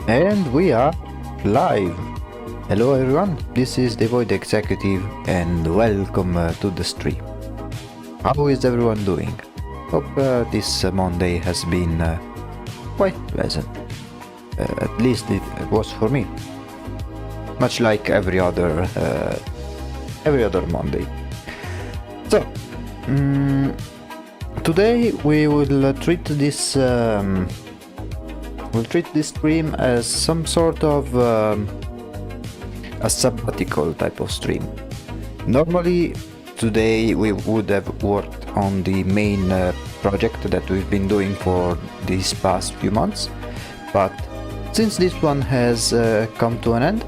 And we are live. Hello everyone, this is the Void Executive and welcome to the stream. How is everyone doing? Hope this Monday has been quite pleasant. At least it was for me. Much like every other Monday. So, today we will treat this stream as some sort of a sabbatical type of stream. Normally today we would have worked on the main project that we've been doing for these past few months, but since this one has come to an end,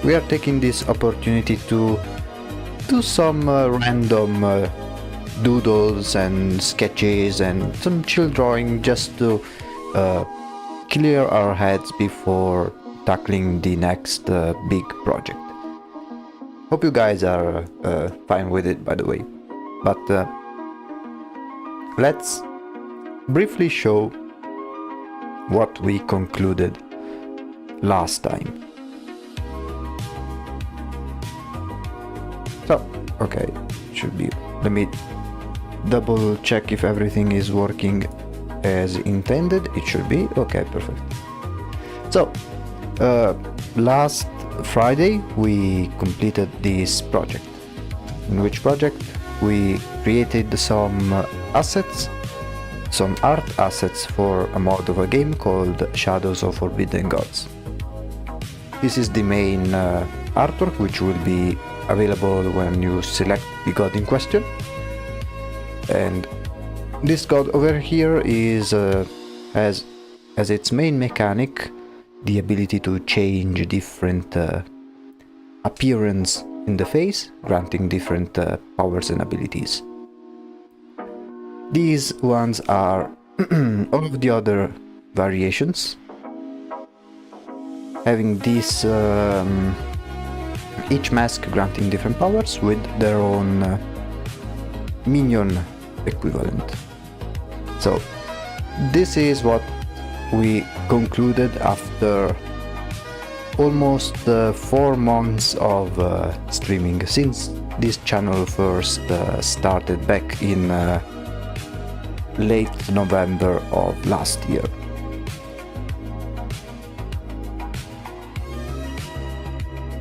we are taking this opportunity to do some random doodles and sketches and some chill drawing just to clear our heads before tackling the next big project. Hope you guys are fine with it, by the way. But let's briefly show what we concluded last time. So, okay, should be. Let me double check if everything is working as intended. It should be. Okay, perfect. So, last Friday we completed this project. In which project we created some assets, some art assets for a mod of a game called Shadows of Forbidden Gods. This is the main artwork, which will be available when you select the god in question. And this god over here is has as its main mechanic the ability to change different appearance in the face, granting different powers and abilities. These ones are all of the other variations, having this each mask granting different powers with their own minion equivalent. So this is what we concluded after almost 4 months of streaming, since this channel first started back in late November of last year.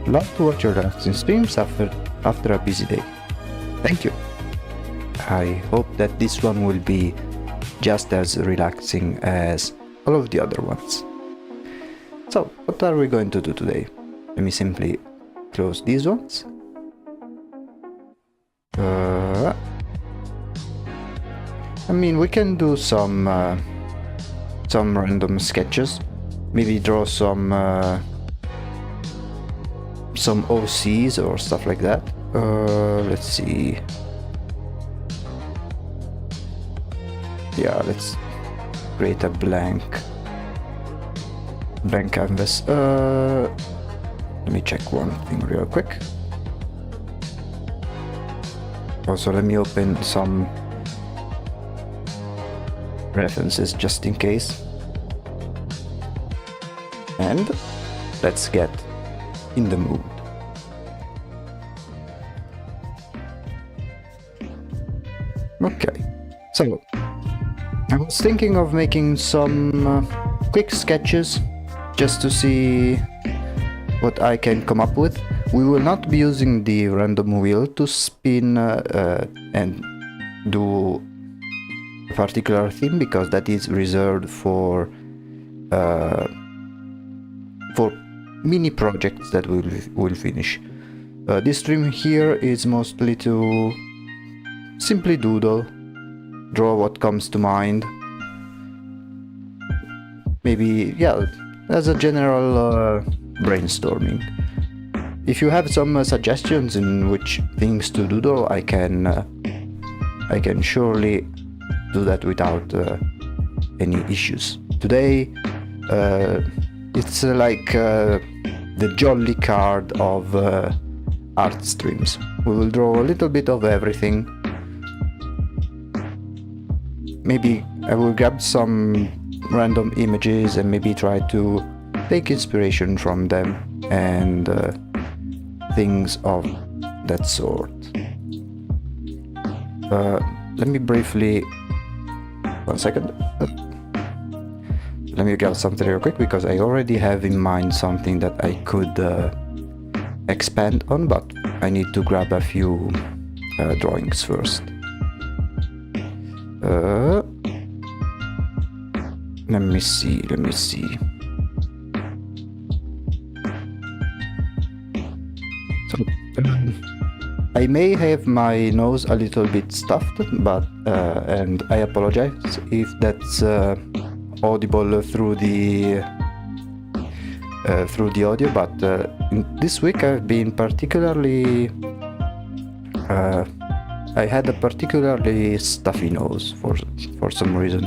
Love to watch your relaxing streams after a busy day. Thank you. I hope that this one will be just as relaxing as all of the other ones. So, what are we going to do today? Let me simply close these ones. I mean, we can do some random sketches. Maybe draw some OCs or stuff like that. Let's see. Yeah, let's create a blank canvas. Let me check one thing real quick. Also, let me open some references just in case. And let's get in the mood. Okay, so I was thinking of making some quick sketches just to see what I can come up with. We will not be using the random wheel to spin and do a particular theme, because that is reserved for mini projects that we'll finish. This stream here is mostly to simply doodle, draw what comes to mind. Maybe, yeah, as a general brainstorming. If you have some suggestions in which things to doodle, I can surely do that without any issues. Today, it's like the jolly card of art streams. We will draw a little bit of everything. Maybe I will grab some random images and maybe try to take inspiration from them and things of that sort. Let me briefly... one second. Let me get something real quick, because I already have in mind something that I could expand on, but I need to grab a few drawings first. Let me see. So, I may have my nose a little bit stuffed, but and I apologize if that's audible through the audio, but this week I've been particularly I had a particularly stuffy nose for some reason,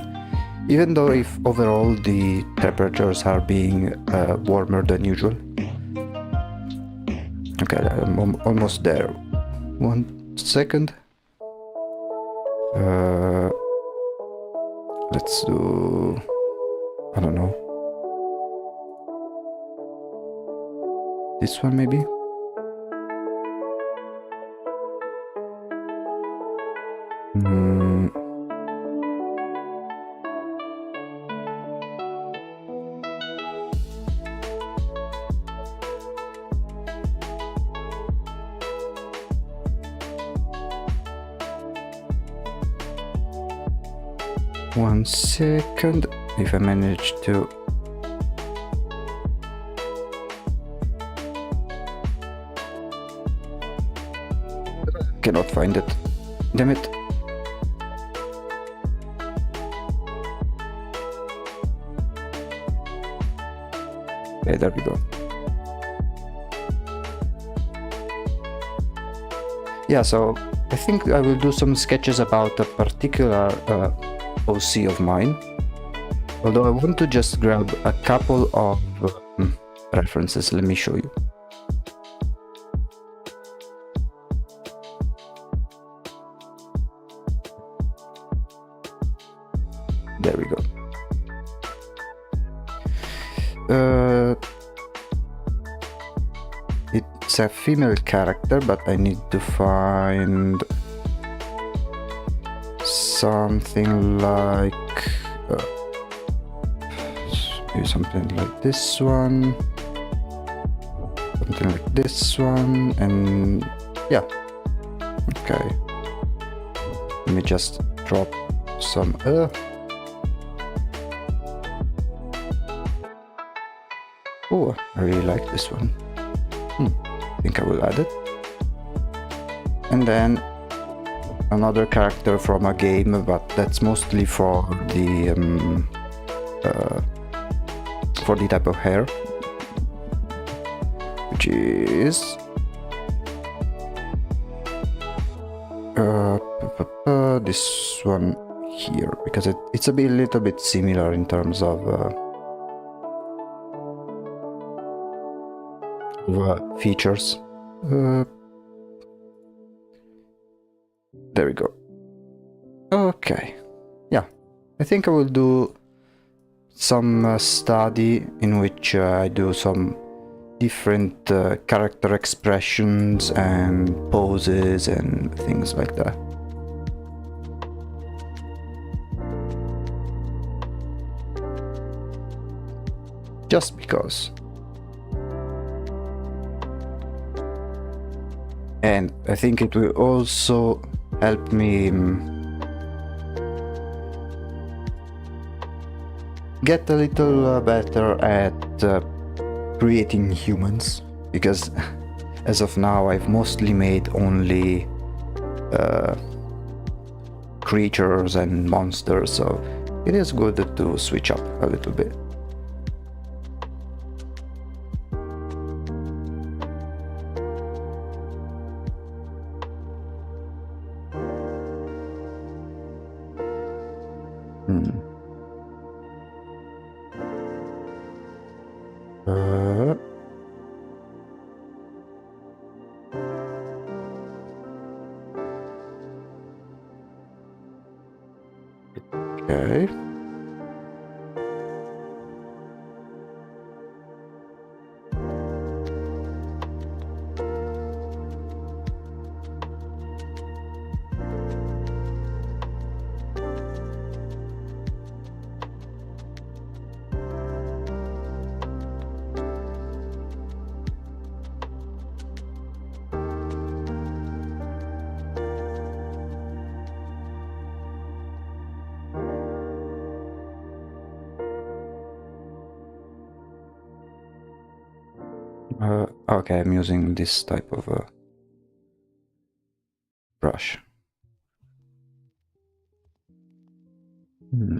even though if overall the temperatures are being warmer than usual. Okay, I'm almost there. 1 second. Let's do... I don't know. This one maybe? Hmm. One second, if I manage to... Cannot find it. Damn it. Okay, there we go. Yeah, so I think I will do some sketches about a particular OC of mine. Although I want to just grab a couple of references. Let me show you. There we go. It's a female character, but I need to find something like maybe something like this one, something like this one, and yeah. Okay, let me just drop some oh, I really like this one. I think I will add it. And then another character from a game, but that's mostly for the type of hair, which is this one here, because it's a little bit similar in terms of features. There we go. Okay, yeah, I think I will do some study in which I do some different character expressions and poses and things like that. Just because. And I think it will also help me get a little better at creating humans, because as of now I've mostly made only creatures and monsters, so it is good to switch up a little bit. Okay. Okay, I'm using this type of brush. Hmm.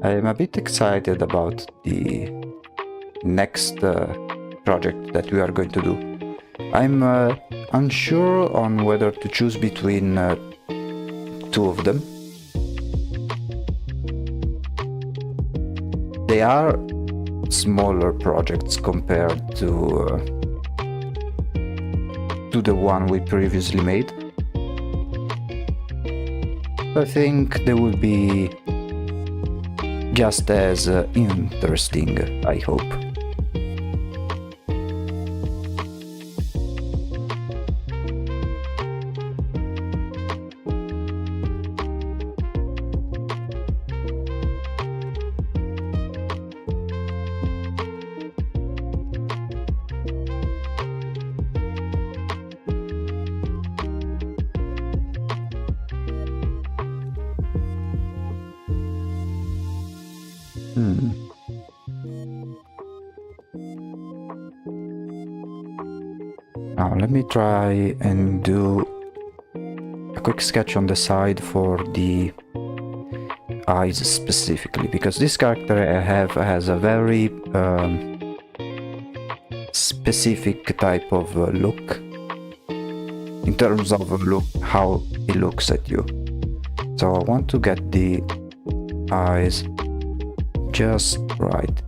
I'm a bit excited about the next project that we are going to do. I'm unsure on whether to choose between two of them. They are smaller projects compared to the one we previously made. I think they will be just as interesting, I hope. Now let me try and do a quick sketch on the side for the eyes specifically, because this character I have has a very specific type of look in terms of look, how he looks at you. So I want to get the eyes just right.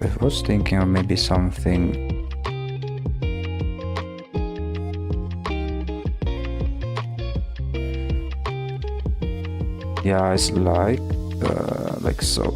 I was thinking of maybe something the eyes like so.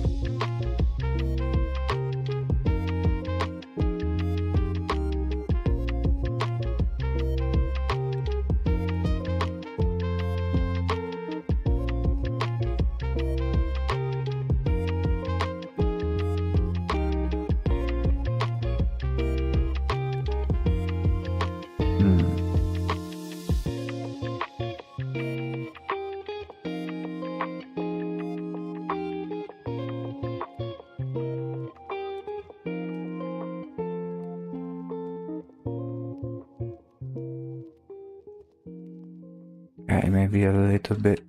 Okay, maybe a little bit.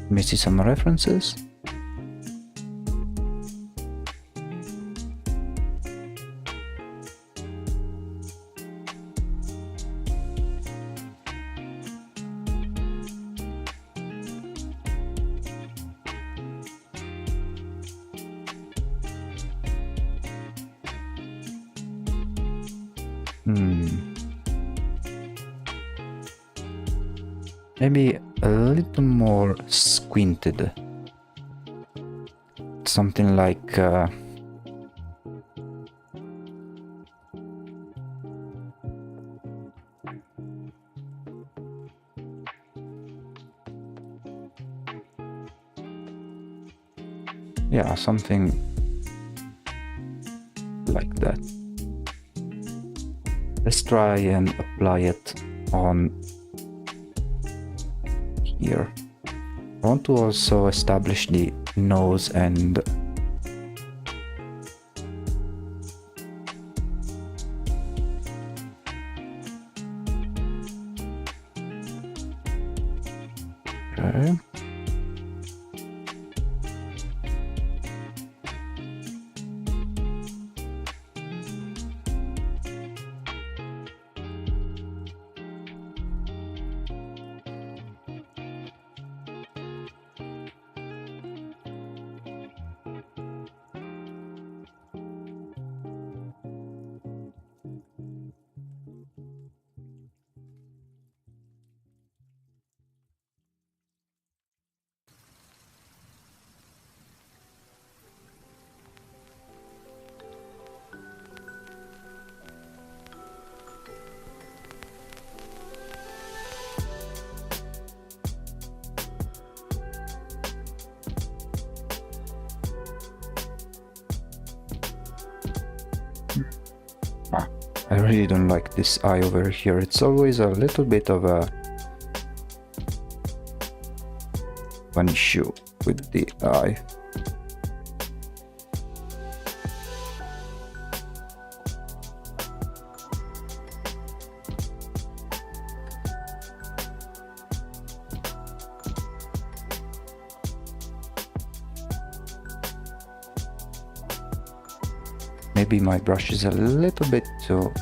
Let me see some references. Maybe a little more squinted. Something like yeah, something like that. Let's try and apply it on here. I want to also establish the nose and okay. I really don't like this eye over here. It's always a little bit of an issue with the eye. Maybe my brush is a little bit too...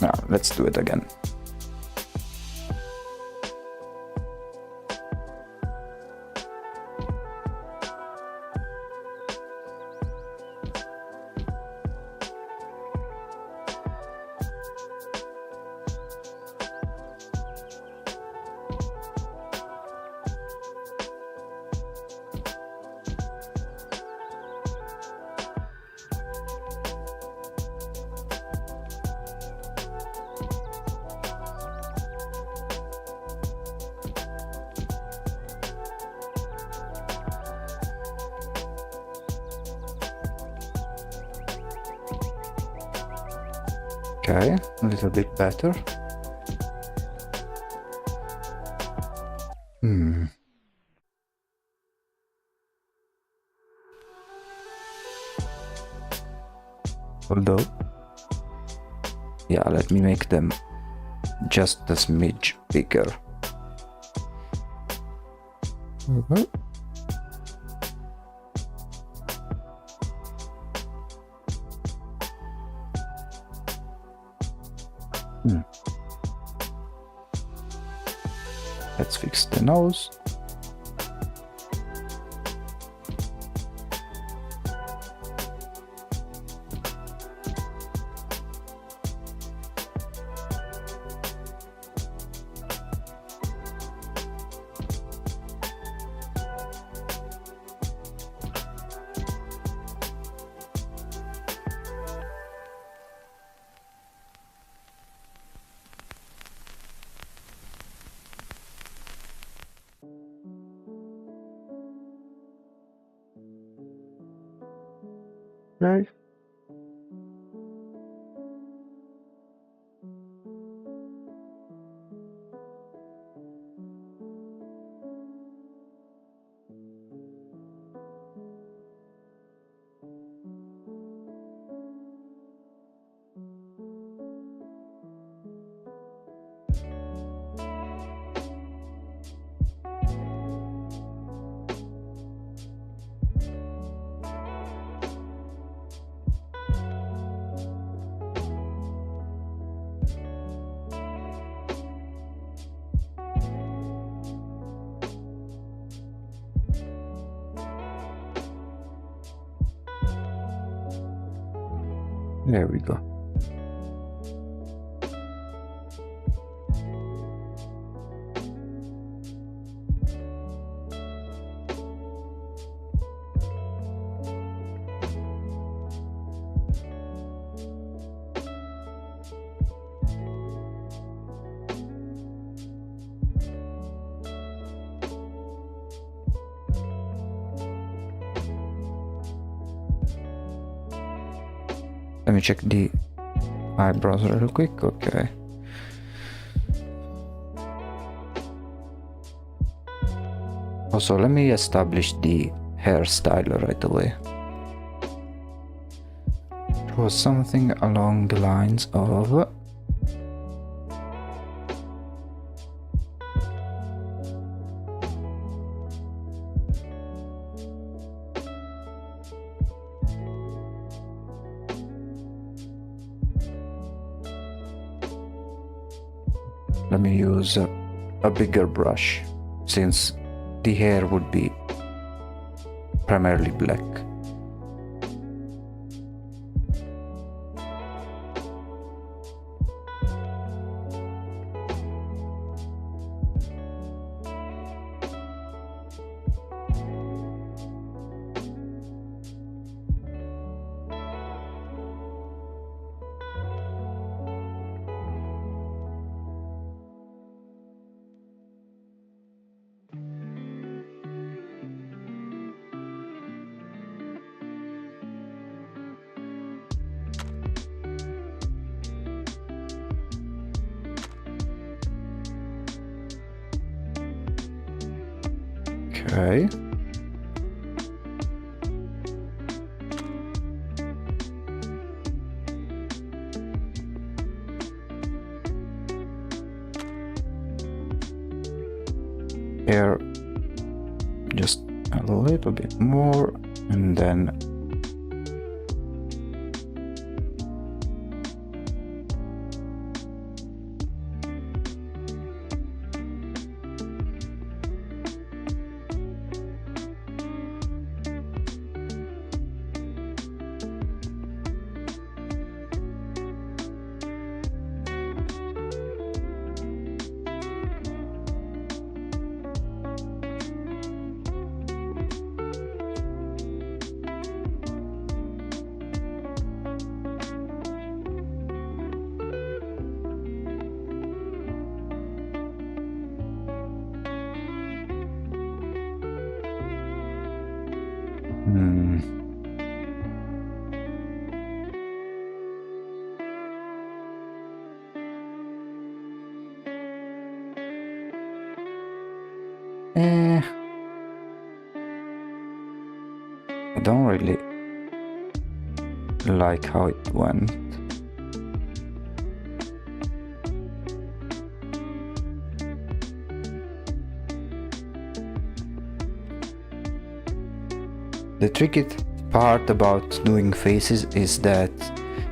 No, let's do it again. Okay, a little bit better. Although, yeah, let me make them just a smidge bigger. Let's fix the nose. Okay. There we go. Let me check the eyebrows real quick. Okay. Also, let me establish the hairstyle right away. It was something along the lines of... Let me use a bigger brush, since the hair would be primarily black. Okay. Here, just a little bit more, and then I don't really like how it went. The tricky part about doing faces is that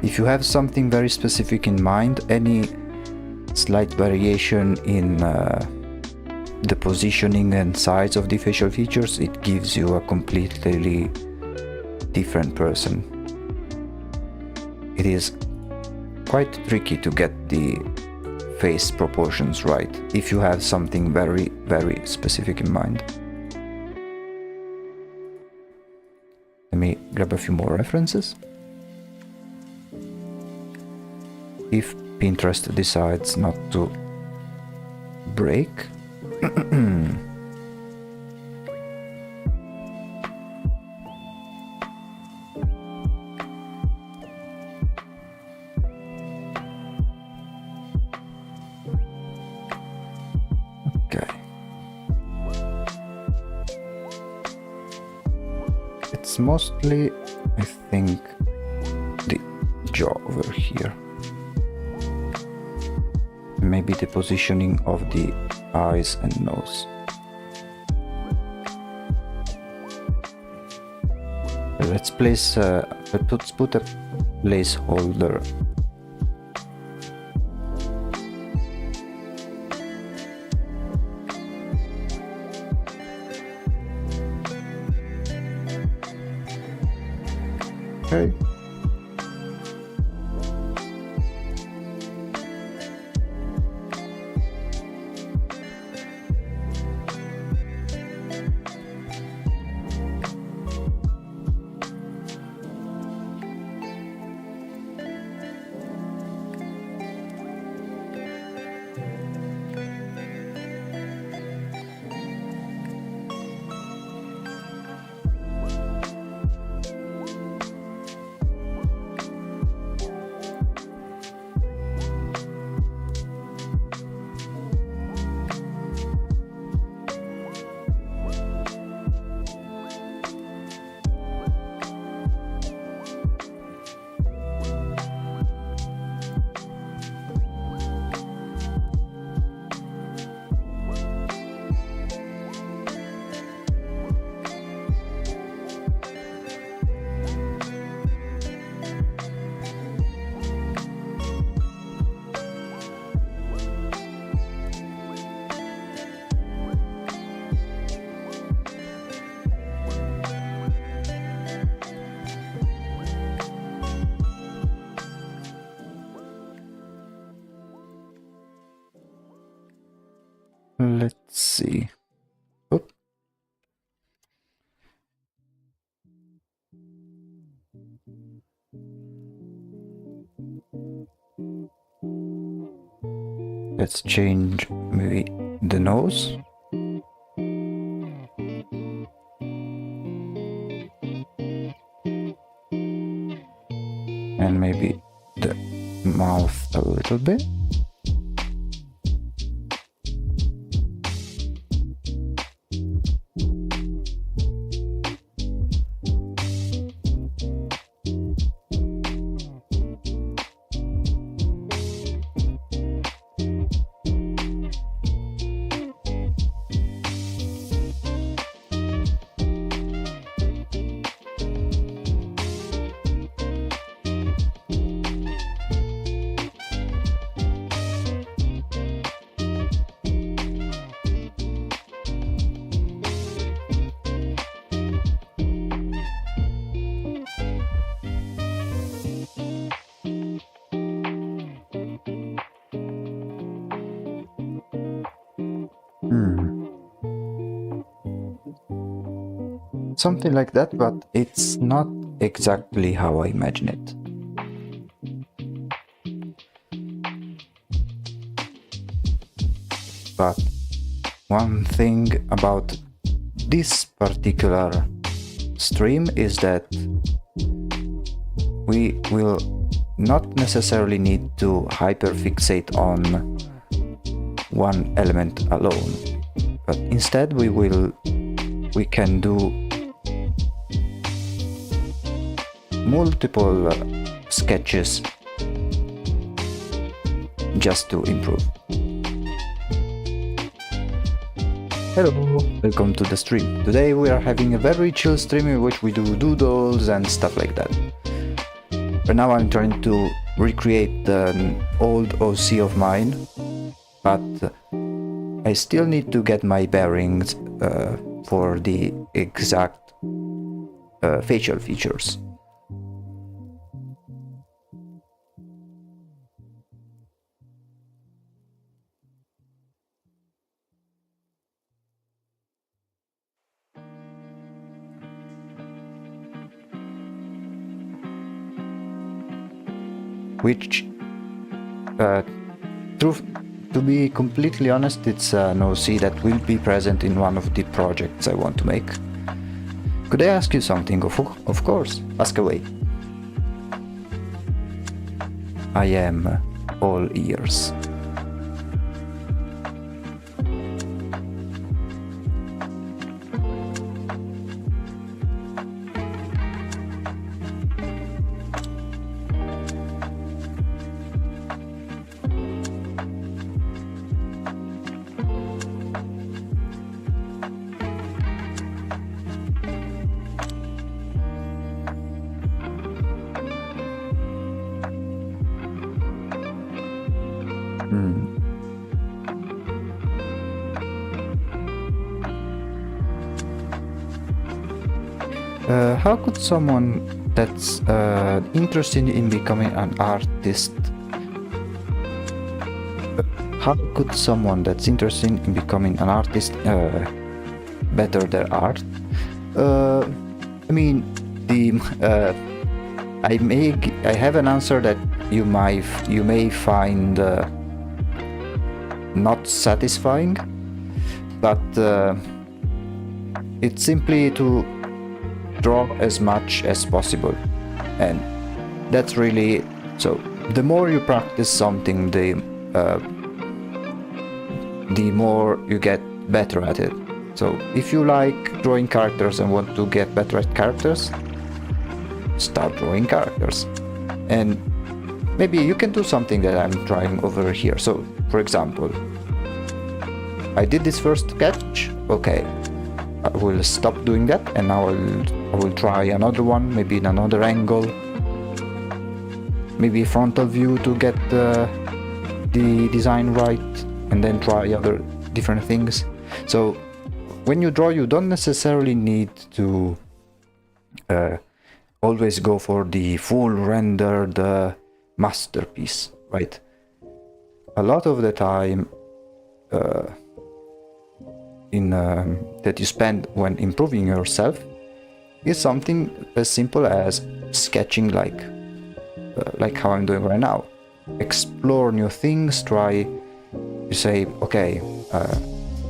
if you have something very specific in mind, any slight variation in the positioning and size of the facial features, it gives you a completely different person. It is quite tricky to get the face proportions right if you have something very, very specific in mind. Let me grab a few more references. If Pinterest decides not to break. Okay. It's mostly, I think, the jaw over here. Maybe the positioning of the eyes and nose. Let's place. Let's put a placeholder. Okay. Let's see. Oop. Let's change maybe the nose. And maybe the mouth a little bit. Something like that, but it's not exactly how I imagine it. But one thing about this particular stream is that we will not necessarily need to hyperfixate on one element alone, but instead we can do multiple sketches just to improve. Hello, welcome to the stream. Today we are having a very chill stream in which we do doodles and stuff like that. Right now I'm trying to recreate an old OC of mine, but I still need to get my bearings for the exact facial features. Which, to be completely honest, it's an OC that will be present in one of the projects I want to make. Could I ask you something? Of course, ask away. I am all ears. How could someone that's interested in becoming an artist better their art? I mean, I have an answer that you may find not satisfying, but it's simply to draw as much as possible, and that's really so. The more you practice something, the more you get better at it. So if you like drawing characters and want to get better at characters, start drawing characters. And maybe you can do something that I'm trying over here. So for example, I did this first sketch, okay, I will stop doing that, and now I will try another one, maybe in another angle, maybe frontal view to get the design right, and then try other different things. So when you draw, you don't necessarily need to always go for the full rendered masterpiece, right? A lot of the time that you spend when improving yourself is something as simple as sketching, like how I'm doing right now. Explore new things, try. You say, okay,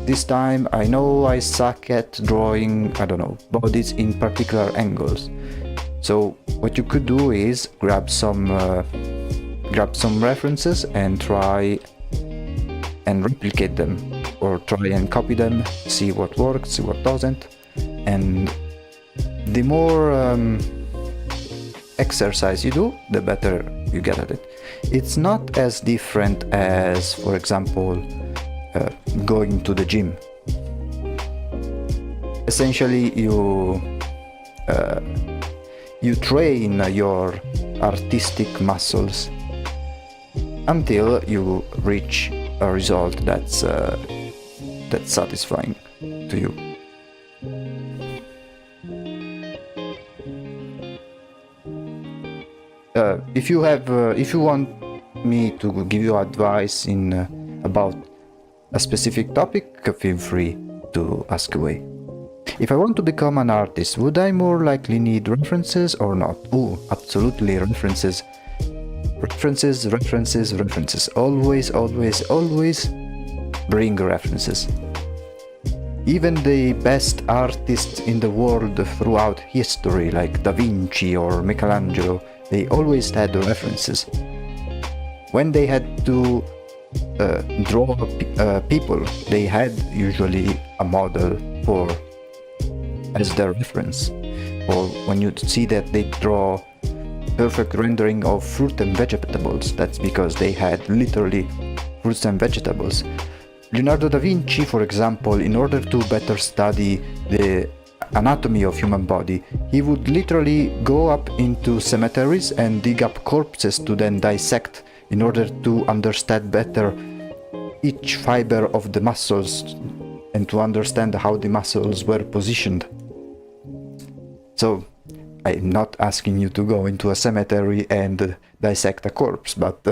this time I know I suck at drawing, I don't know, bodies in particular angles. So what you could do is grab some references and try and replicate them, or try and copy them, see what works, see what doesn't. And the more exercise you do, the better you get at it. It's not as different as, for example, going to the gym. Essentially, you train your artistic muscles until you reach a result that's satisfying to you. If you want me to give you advice about a specific topic, feel free to ask away. If I want to become an artist, would I more likely need references or not? Oh, absolutely, references. References. Always bring references. Even the best artists in the world throughout history, like Da Vinci or Michelangelo, they always had references. When they had to draw people, they had usually a model as their reference. Or when you see that they draw perfect rendering of fruit and vegetables, that's because they had literally fruits and vegetables. Leonardo da Vinci, for example, in order to better study the anatomy of human body, he would literally go up into cemeteries and dig up corpses to then dissect in order to understand better each fiber of the muscles and to understand how the muscles were positioned. So, I'm not asking you to go into a cemetery and dissect a corpse, but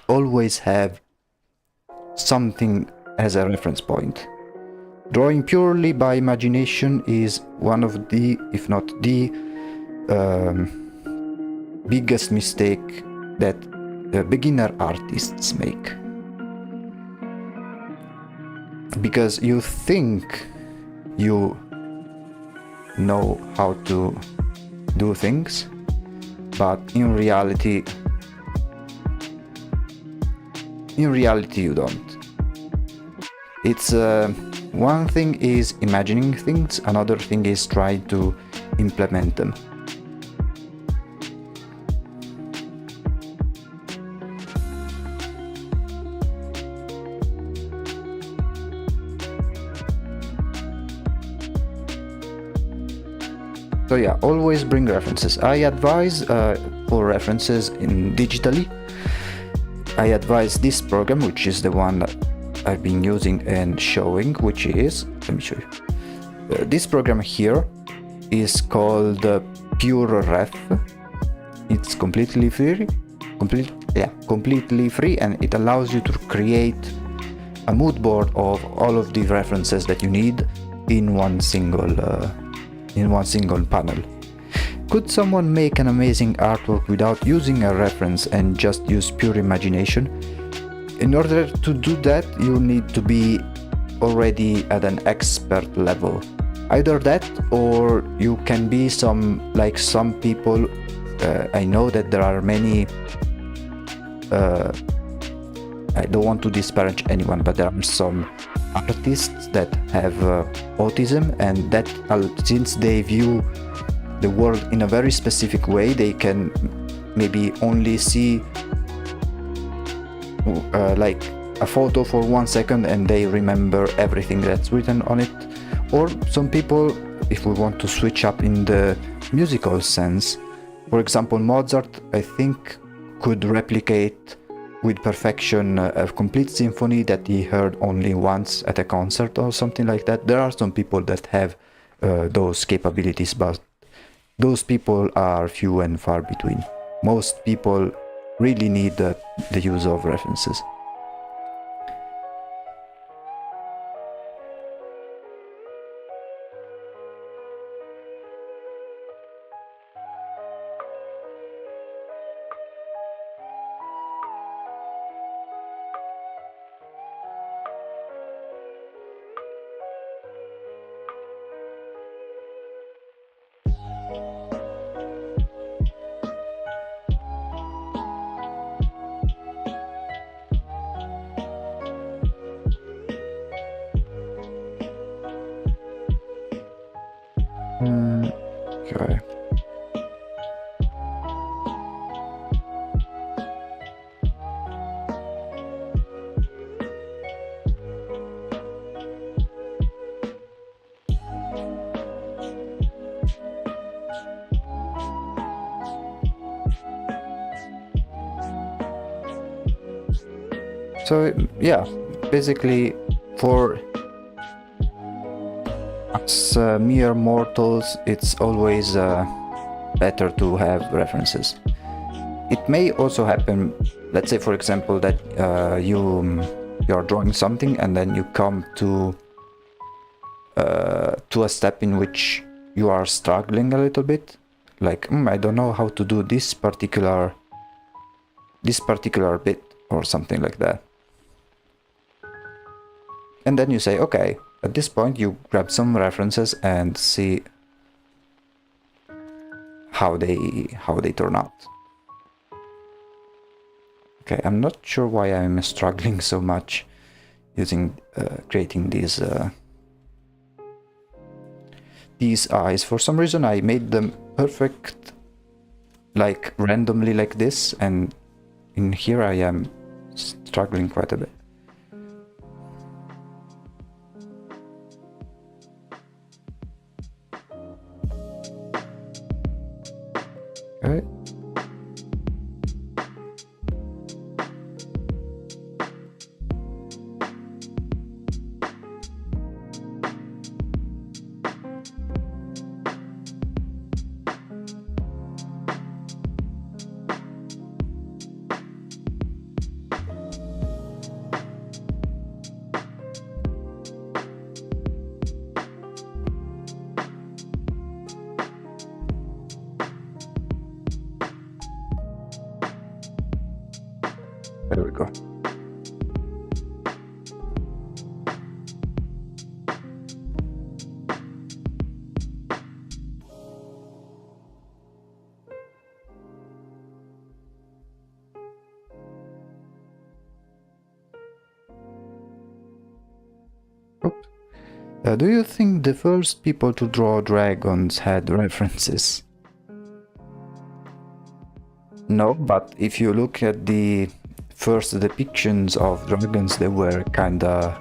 always have something as a reference point. Drawing purely by imagination is one of the, if not the, biggest mistake that beginner artists make. Because you think you know how to do things, but in reality you don't. It's one thing is imagining things, another thing is trying to implement them. So yeah, always bring references. I advise for references in digitally. I advise this program, which is the one that I've been using and showing, which is, let me show you. This program here is called Pure Ref. It's completely free, completely free, and it allows you to create a mood board of all of the references that you need in one single panel. Could someone make an amazing artwork without using a reference and just use pure imagination? In order to do that, you need to be already at an expert level. Either that, or you can be some people. I know that there are many. I don't want to disparage anyone, but there are some artists that have autism, and that since they view the world in a very specific way, they can maybe only see like a photo for 1 second and they remember everything that's written on it. Or some people, if we want to switch up in the musical sense, for example, Mozart, I think, could replicate with perfection a complete symphony that he heard only once at a concert or something like that. There are some people that have those capabilities, but those people are few and far between. Most people really need the use of references. Okay. So yeah, basically for us mere mortals, it's always better to have references. It may also happen, let's say for example, that you you're drawing something and then you come to a step in which you are struggling a little bit, like I don't know how to do this particular bit or something like that. And then you say, okay, at this point you grab some references and see how they turn out. Okay, I'm not sure why I'm struggling so much using creating these eyes. For some reason I made them perfect, like randomly like this, and in here I am struggling quite a bit. Okay. There we go. Do you think the first people to draw dragons had references? No, but if you look at the first depictions of dragons, they were kinda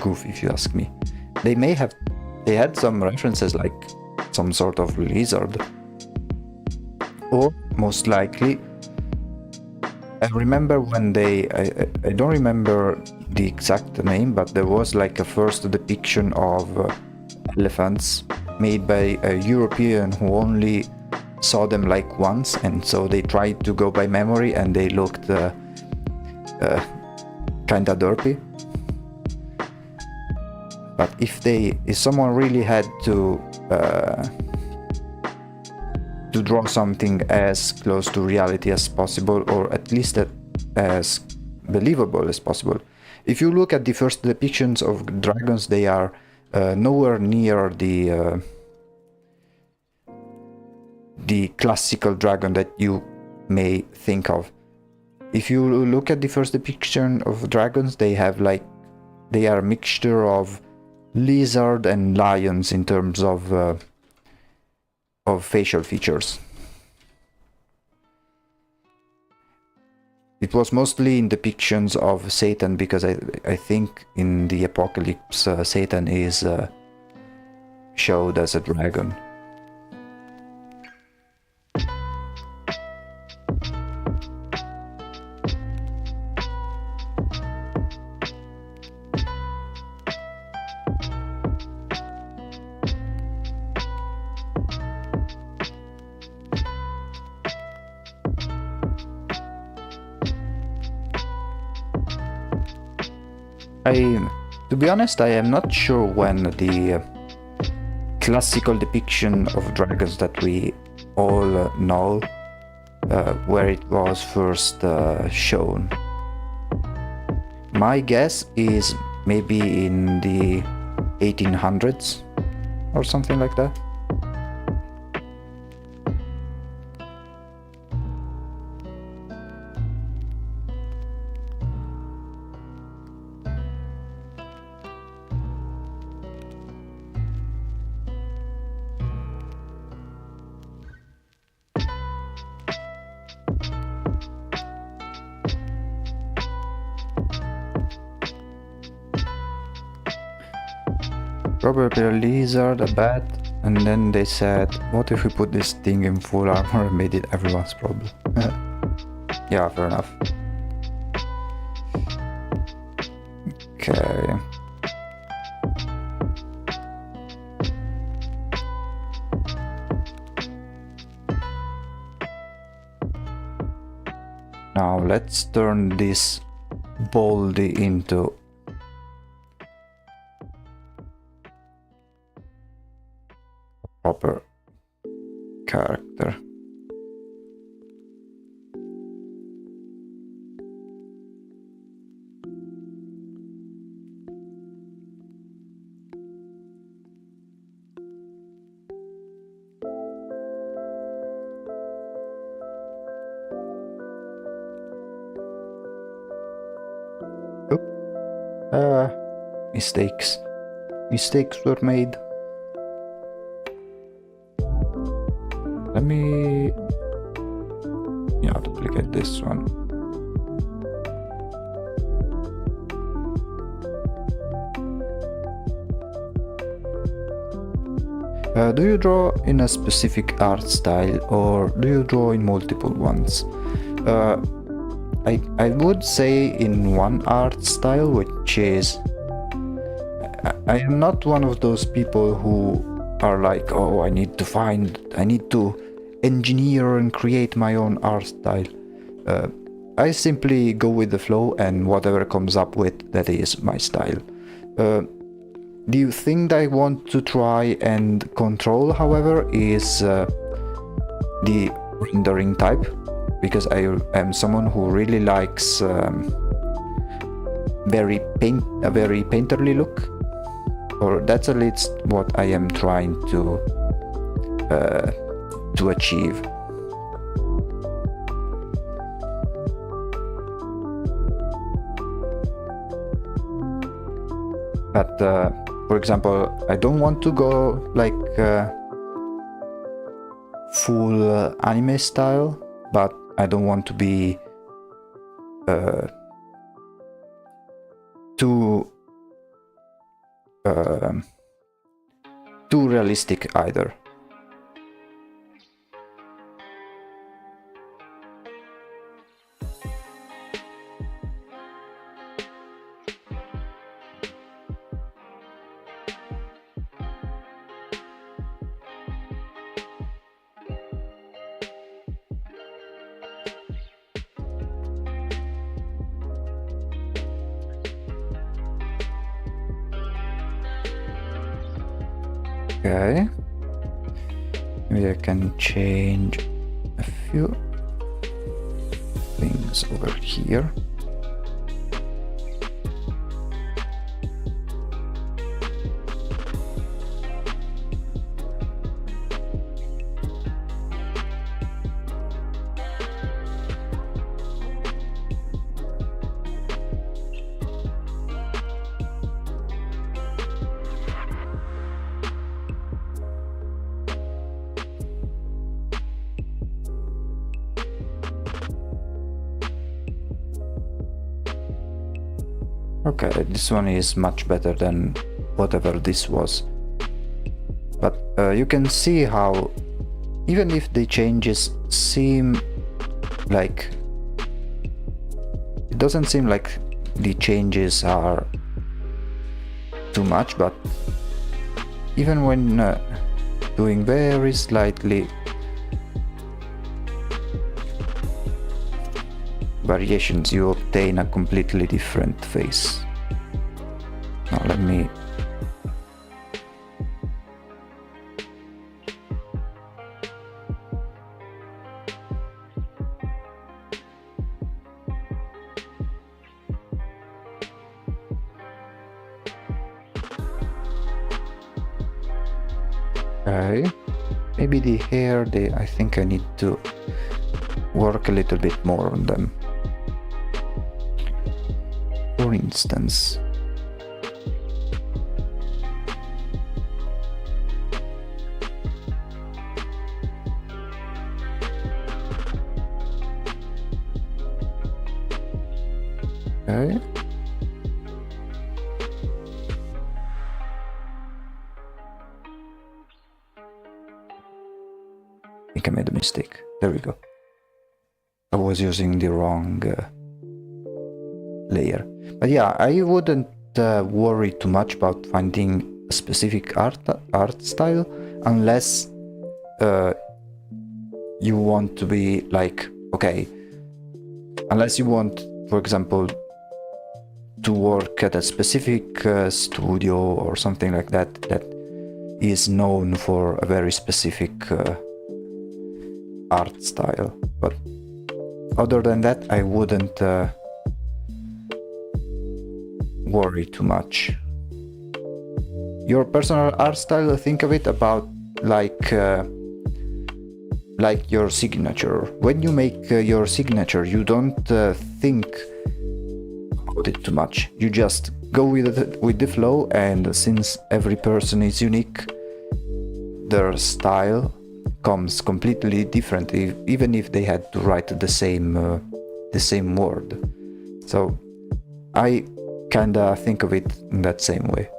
goofy, if you ask me. They had some references, like some sort of lizard, or most likely, I remember when I don't remember the exact name, but there was like a first depiction of elephants made by a European who only saw them like once, and so they tried to go by memory and they looked kinda derpy. But if someone really had to draw something as close to reality as possible, or at least as believable as possible, if you look at the first depictions of dragons, they are nowhere near the classical dragon that you may think of. If you look at the first depiction of dragons, they are a mixture of lizard and lions in terms of facial features. It was mostly in depictions of Satan, because I think in the Apocalypse Satan is showed as a dragon. To be honest, I am not sure when the classical depiction of dragons that we all know, where it was first shown. My guess is maybe in the 1800s or something like that. Probably a lizard, a bat, and then they said, what if we put this thing in full armor and made it everyone's problem? Yeah, fair enough. Okay. Now let's turn this Baldy into proper character. Mistakes were made. Let me duplicate this one. Do you draw in a specific art style, or do you draw in multiple ones? I would say in one art style, which is I am not one of those people who are like, oh, I need to engineer and create my own art style. I simply go with the flow, and whatever comes up with, that is my style. The thing that I want to try and control, however, is the rendering type, because I am someone who really likes a very painterly look, or that's at least what I am trying to achieve. But for example, I don't want to go like full anime style, but I don't want to be too realistic either. Okay, maybe I can change a few things over here. Okay, this one is much better than whatever this was. But you can see how, even if the changes seem like... It doesn't seem like the changes are too much, but even when doing very slightly variations, you obtain a completely different face. Now let me okay, maybe the hair, I think I need to work a little bit more on them. For instance, okay, I think I made a mistake. There we go. I was using the wrong layer. But yeah, I wouldn't worry too much about finding a specific art style, unless you want to be like, okay, unless you want, for example, to work at a specific studio or something like that that is known for a very specific art style. But other than that, I wouldn't worry too much. Your personal art style, think of it about like your signature. When you make your signature, you don't think about it too much. You just go with the flow, and since every person is unique, their style comes completely different, even if they had to write the same word. So I kinda think of it in that same way.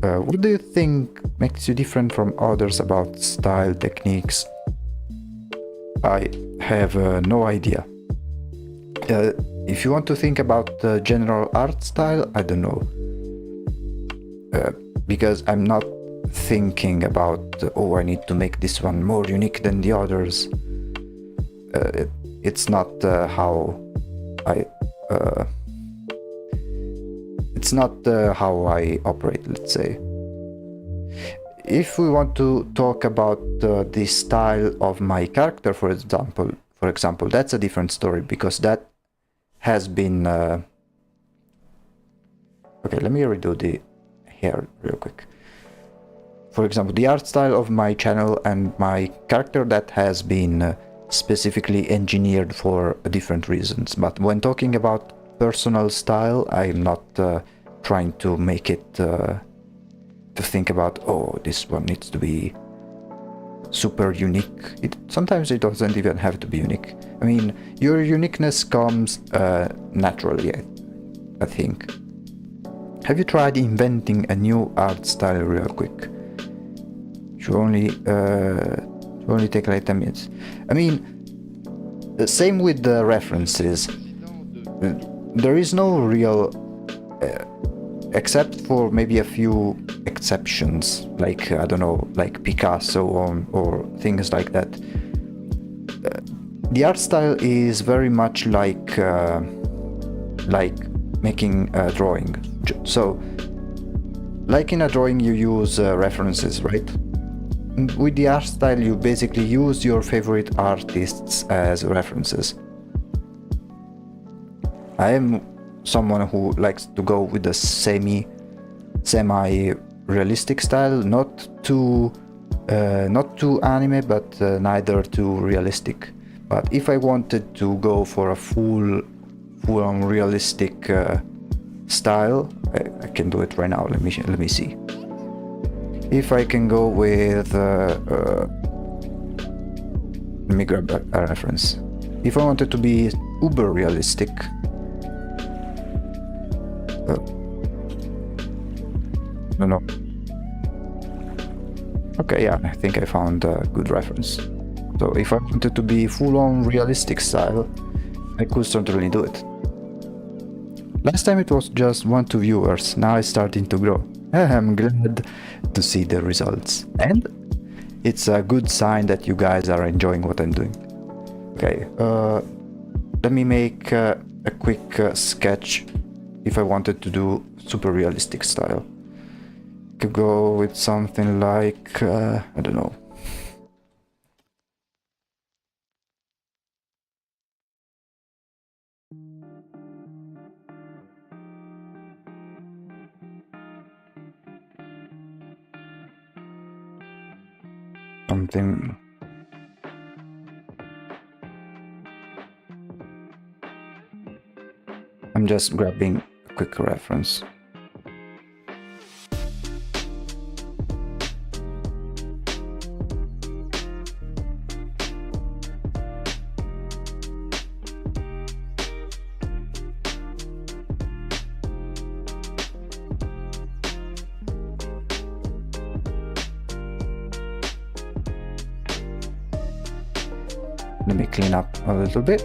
What do you think makes you different from others about style, techniques? I have no idea. If you want to think about the general art style, I don't know. Because I'm not thinking about, oh, I need to make this one more unique than the others. It's not how I operate, let's say. If we want to talk about the style of my character, for example, that's a different story, because that has been okay, let me redo the hair real quick. For example, the art style of my channel and my character, that has been specifically engineered for different reasons. But when talking about personal style, I'm not trying to make it to think about, oh, this one needs to be super unique. Sometimes it doesn't even have to be unique. I mean, your uniqueness comes naturally, I think. Have you tried inventing a new art style real quick? Should only take like 10 minutes. I mean, same with the references. There is no real, except for maybe a few exceptions, like, I don't know, like Picasso or things like that. The art style is very much like making a drawing. So, like in a drawing, you use references, right? With the art style, you basically use your favorite artists as references. I am someone who likes to go with the semi-realistic style, not too anime, but neither too realistic. But if I wanted to go for a full-on realistic style, I can do it right now. Let me see. If I can go with let me grab a reference. If I wanted to be uber realistic, no. Okay, yeah, I think I found a good reference. So if I wanted to be full-on realistic style, I could certainly do it. Last time it was just 1-2 viewers, now it's starting to grow. I'm glad to see the results. And it's a good sign that you guys are enjoying what I'm doing. Okay, let me make a quick sketch if I wanted to do super realistic style. Could go with something like, I don't know. Something. I'm just grabbing a quick reference. Let me clean up a little bit.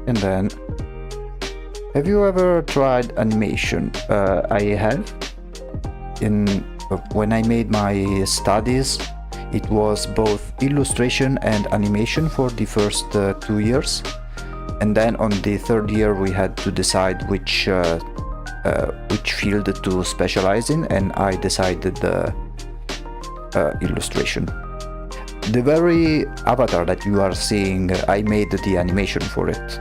And then, have you ever tried animation? I have. When I made my studies, it was both illustration and animation for the first 2 years. And then on the third year we had to decide which field to specialize in, and I decided illustration. The very avatar that you are seeing, I made the animation for it.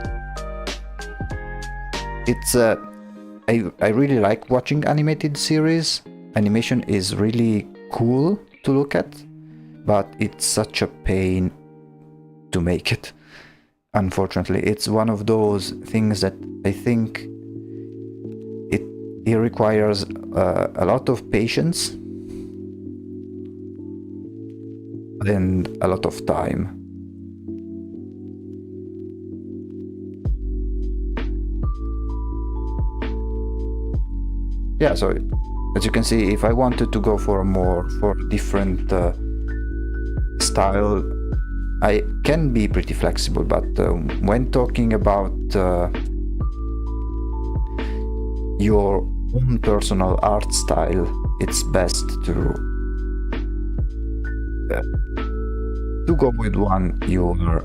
It's I really like watching animated series. Animation is really cool to look at, but it's such a pain to make it. Unfortunately, it's one of those things that I think it requires a lot of patience and a lot of time. Yeah, so as you can see, if I wanted to go for a different style, I can be pretty flexible, but when talking about your own personal art style, it's best to go with one you are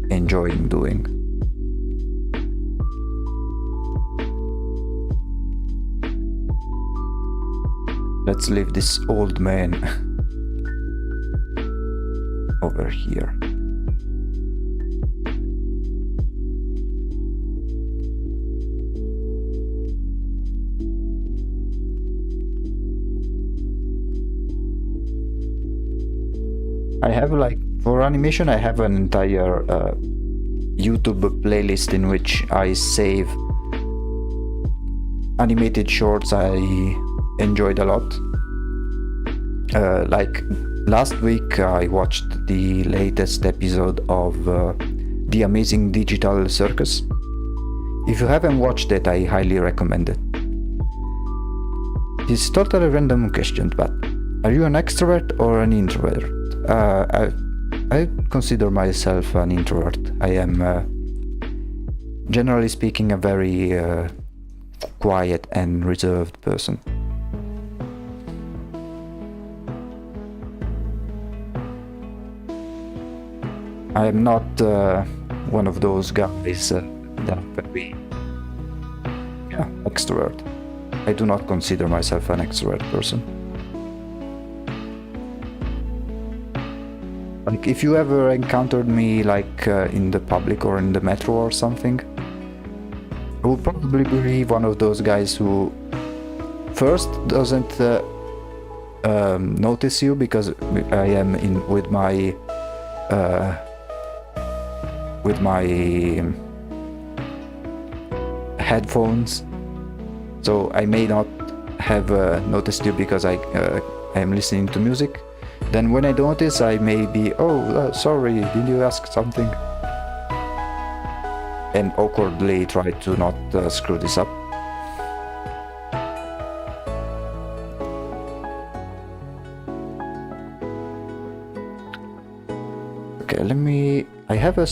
enjoying doing. Let's leave this old man over here. I have, like, for animation, I have an entire YouTube playlist in which I save animated shorts I enjoyed a lot. Like last week I watched the latest episode of The Amazing Digital Circus. If you haven't watched it, I highly recommend it. It's totally random question, but are you an extrovert or an introvert? I consider myself an introvert. I am, generally speaking, a very quiet and reserved person. I am not one of those guys that are very extrovert. I do not consider myself an extrovert person. Like, if you ever encountered me, like, in the public or in the metro or something, I would probably be one of those guys who first doesn't notice you because I am in with my headphones, so I may not have noticed you because I am listening to music. Then when I notice, I may be, sorry, did you ask something? And awkwardly try to not screw this up. Okay, I have a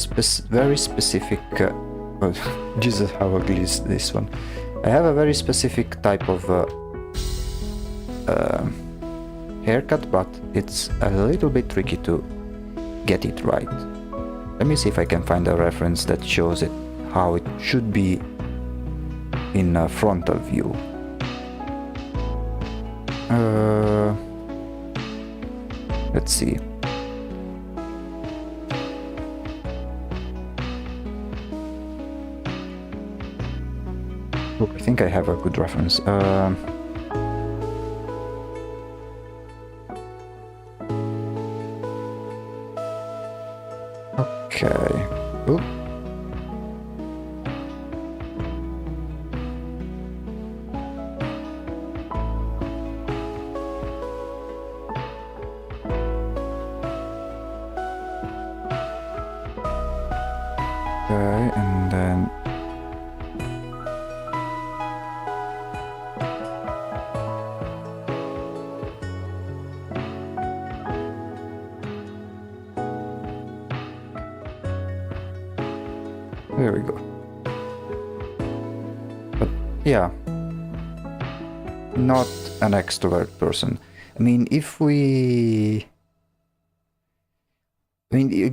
very specific, Jesus, how ugly is this one? I have a very specific type of haircut, but it's a little bit tricky to get it right. Let me see if I can find a reference that shows it how it should be in a frontal view. Let's see. Oh, I think I have a good reference. Okay. Ooh. Okay, and then there we go. yeah, not an extrovert person. I mean, it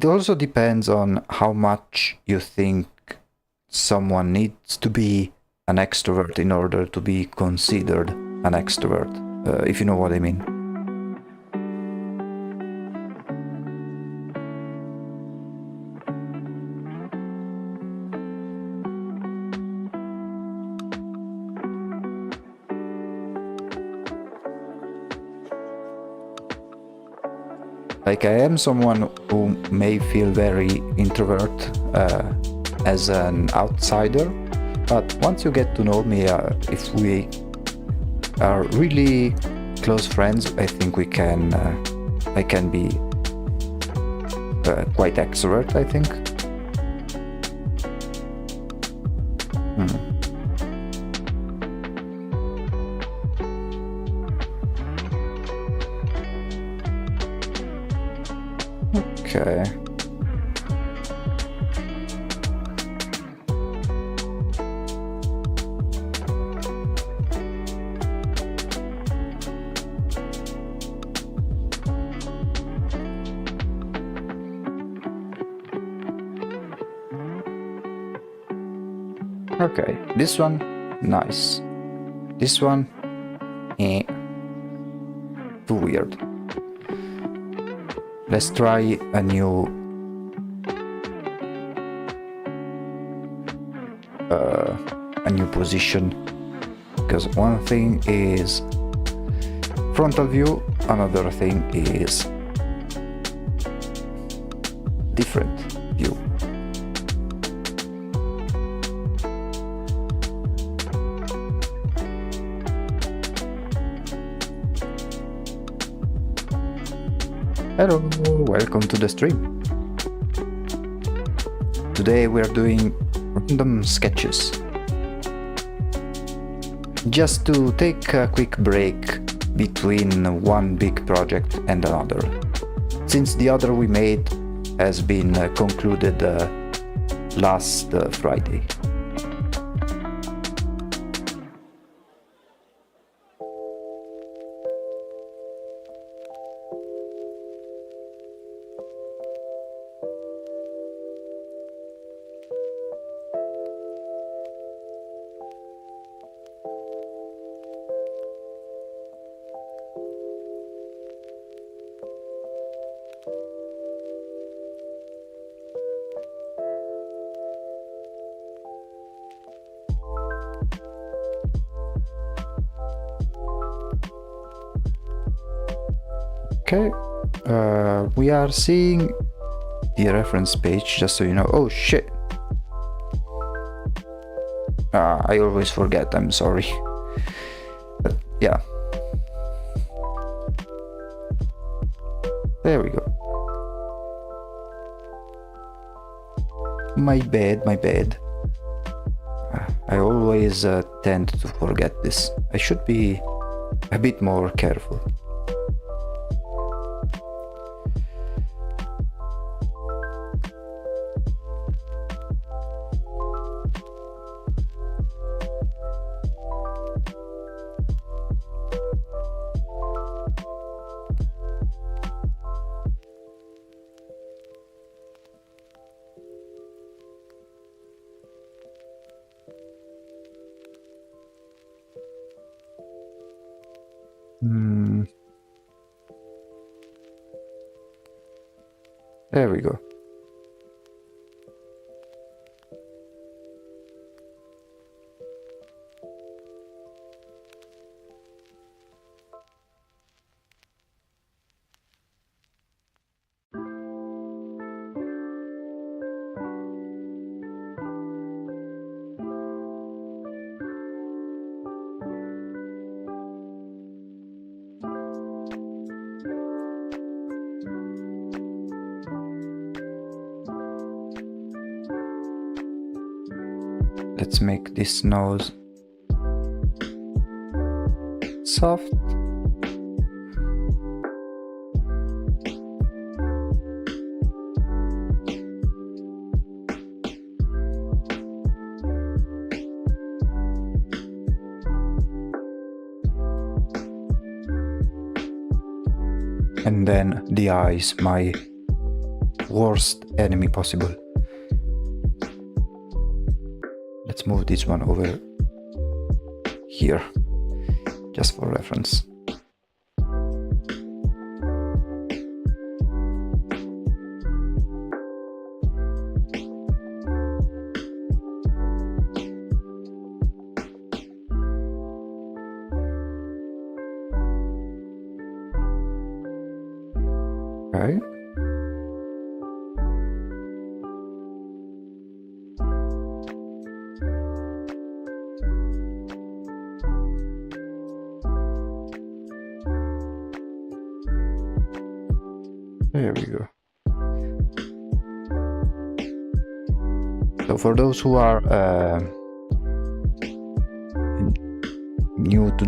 also depends on how much you think someone needs to be an extrovert in order to be considered an extrovert, if you know what I mean. Like, I am someone who may feel very introvert as an outsider, but once you get to know me, if we are really close friends, I think I can be quite extrovert, I think. Okay. Okay, this one, nice. This one, too weird. Let's try a new position, because one thing is frontal view, another thing is different view. Hello, welcome to the stream. Today we are doing random sketches. Just to take a quick break between one big project and another, since the other we made has been concluded last Friday. Okay, we are seeing the reference page, just so you know. Oh shit! I always forget, I'm sorry. But yeah. There we go. My bad. I always tend to forget this. I should be a bit more careful. There we go. Let's make this nose soft. And then the eyes, my worst enemy possible. Let's move this one over here, just for reference. Okay. There we go. So for those who are new to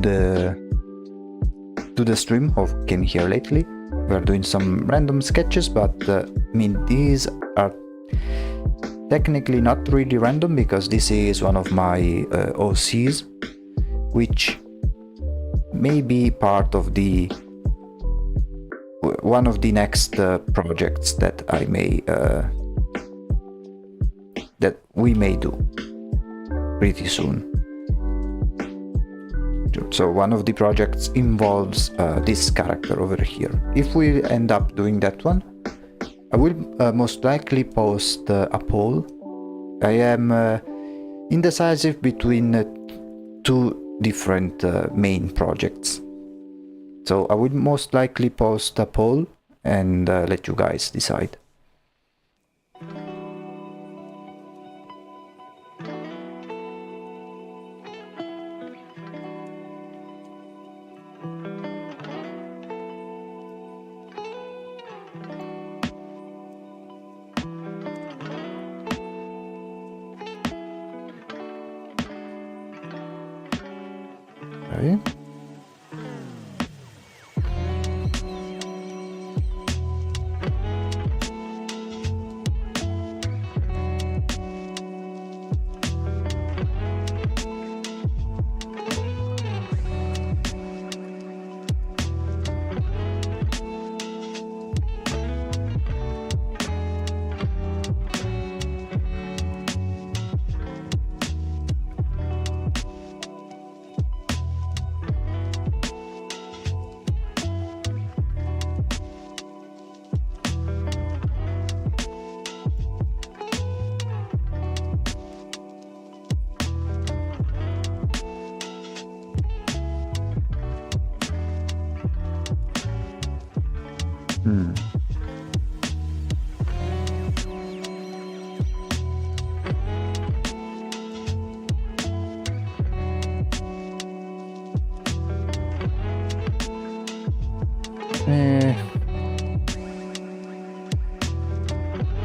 the stream or came here lately, we're doing some random sketches, but I mean, these are technically not really random because this is one of my OCs, which may be part of the one of the next projects that I may that we may do pretty soon. So one of the projects involves this character over here. If we end up doing that one, I will most likely post a poll. I am indecisive between two different main projects. So I would most likely post a poll and let you guys decide. Okay.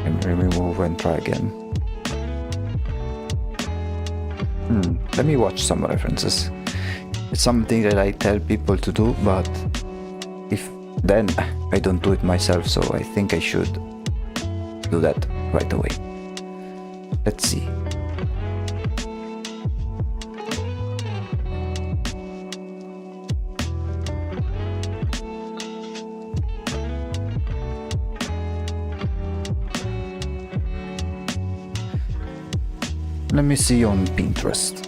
And remove and try again. Let me watch some references. It's something that I tell people to do, but if then I don't do it myself, so I think I should do that right away. Let's see. Let me see on Pinterest.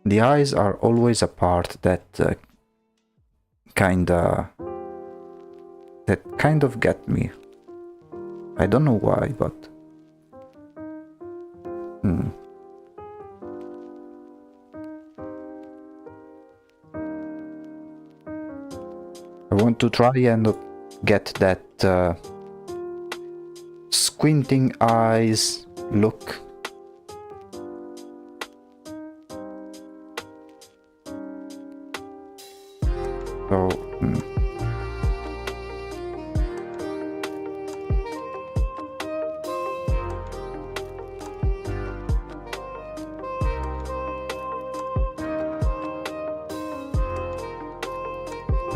The eyes are always a part that kind of get me. I don't know why, but I want to try and get that squinting eyes look. So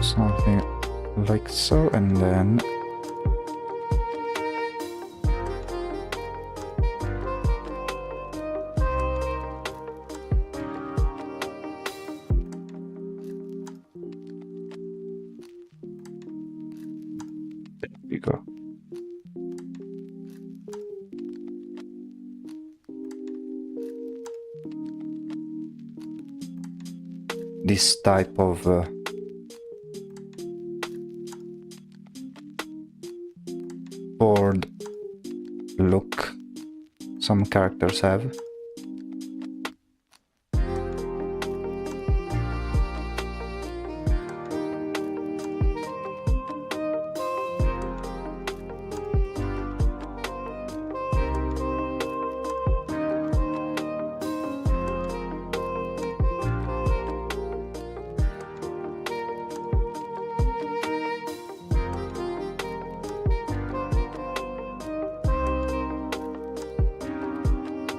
something like so, and then we go. This type of bored look some characters have.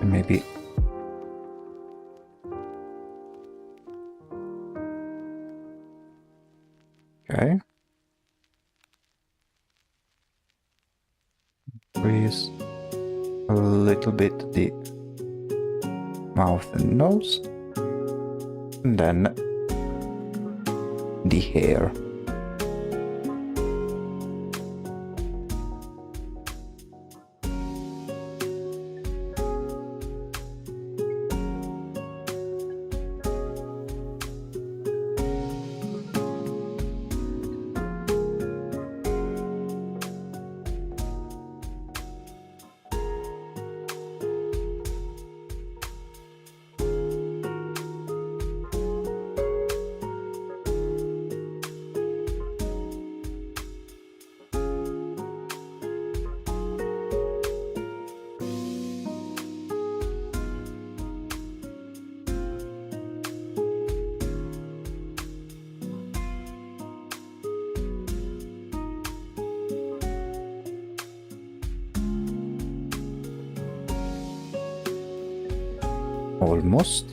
Maybe okay. Increase a little bit the mouth and nose, and then the hair. Almost.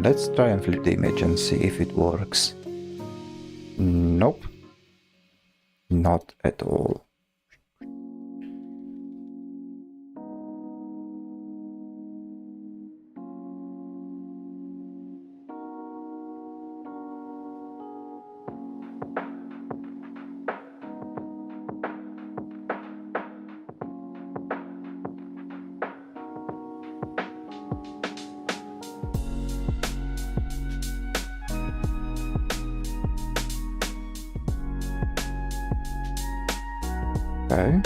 Let's try and flip the image and see if it works. Nope. Not at all. Okay.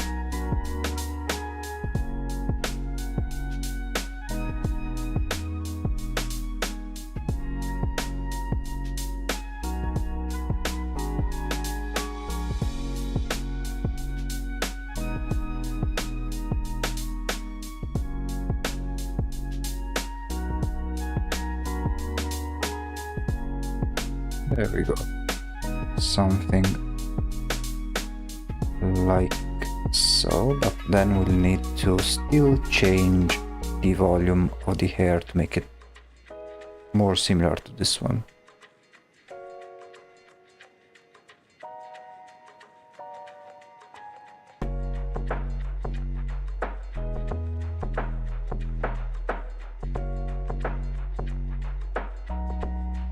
There we go. Something like so, but then we'll need to still change the volume of the hair to make it more similar to this one.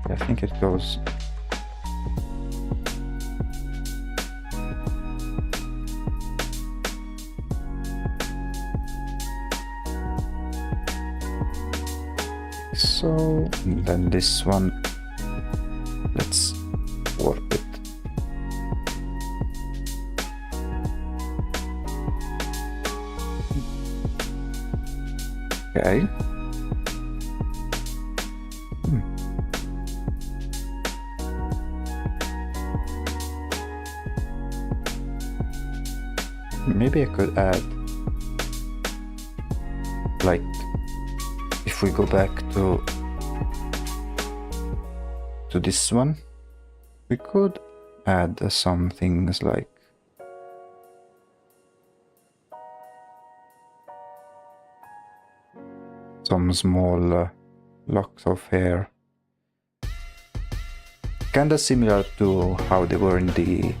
I think it goes so, and then this one, let's warp it. Okay. Maybe I could add, like, if we go back to this one, we could add some things like some small locks of hair, kinda similar to how they were in the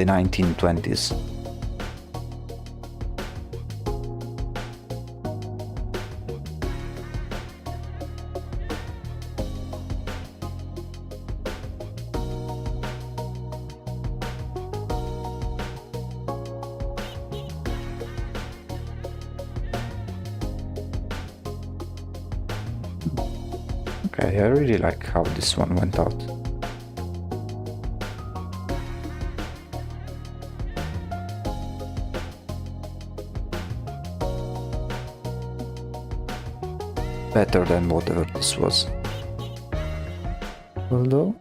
1920s. Okay, I really like how this one went out. Better than whatever this was. Although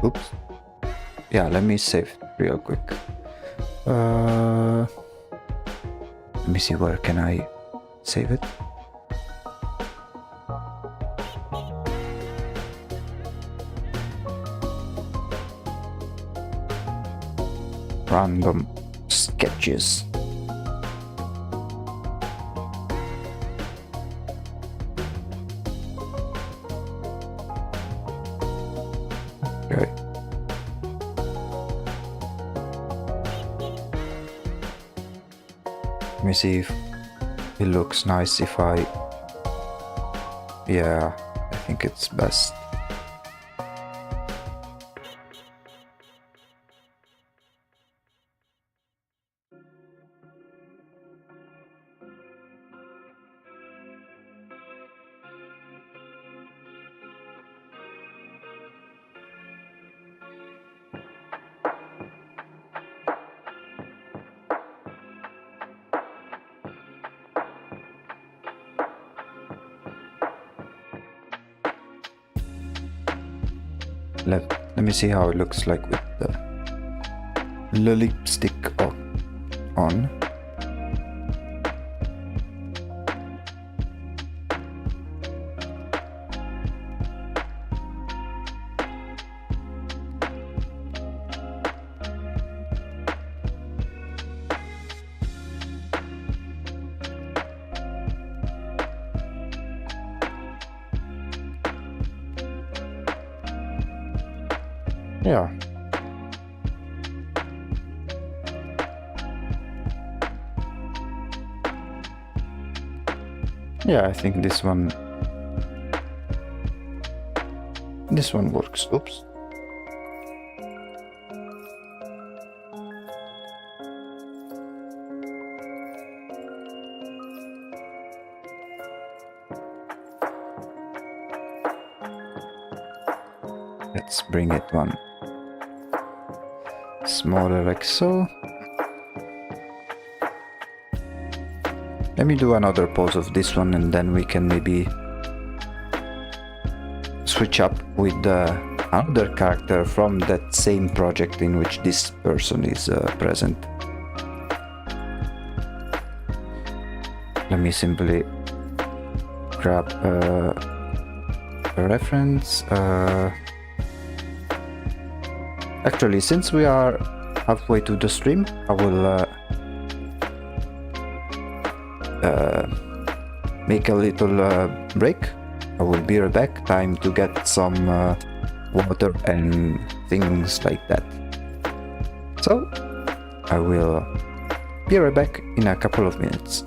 oops. Yeah, let me save real quick. Let me see, where can I save it? Random sketches. Okay. Let me see if it looks nice if I... Yeah, I think it's best. Let me see how it looks like with the lipstick on. Yeah. Yeah, I think this one works. Oops. Let's bring it one smaller, like so. Let me do another pose of this one, and then we can maybe switch up with another character from that same project in which this person is present. Let me simply grab a reference. Actually, since we are halfway to the stream, I will make a little break. I will be right back. Time to get some water and things like that. So I will be right back in a couple of minutes.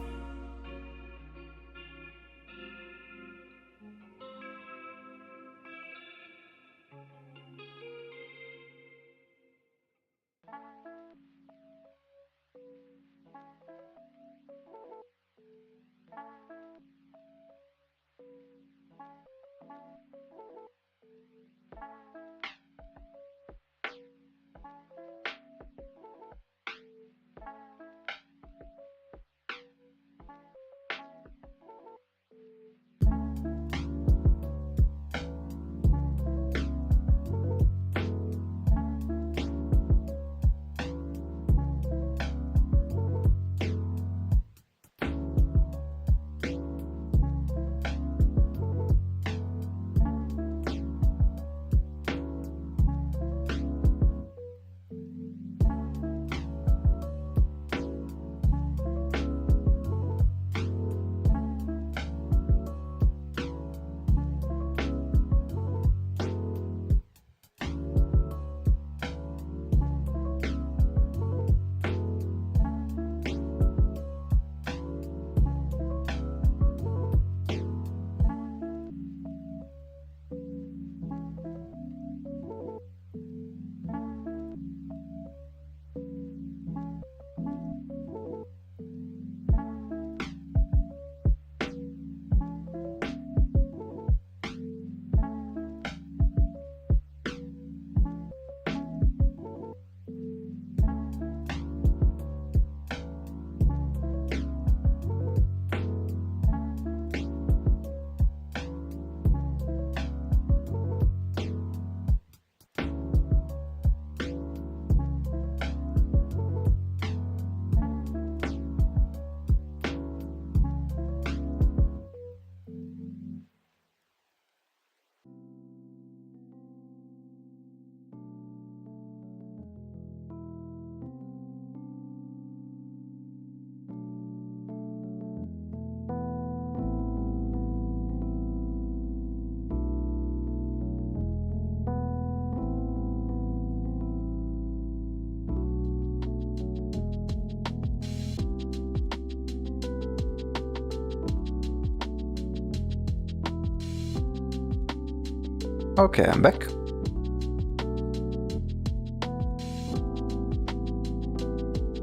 Okay, I'm back.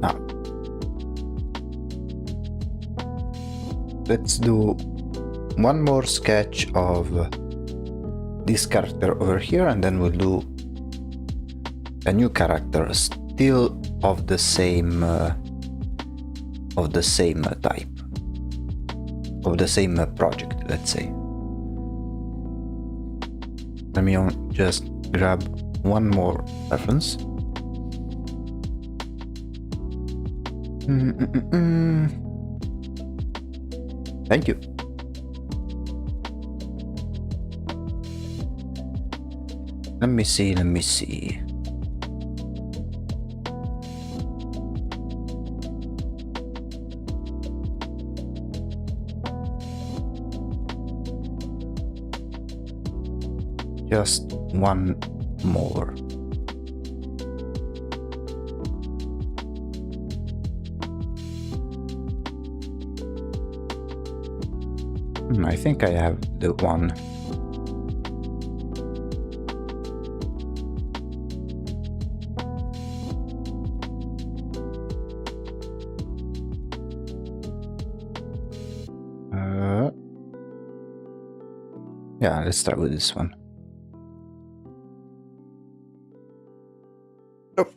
Now, let's do one more sketch of this character over here, and then we'll do a new character still of the same type, of the same project, let's say. Let me just grab one more reference. Thank you. Let me see. Just one more. I think I have the one. Yeah, let's start with this one. Oh.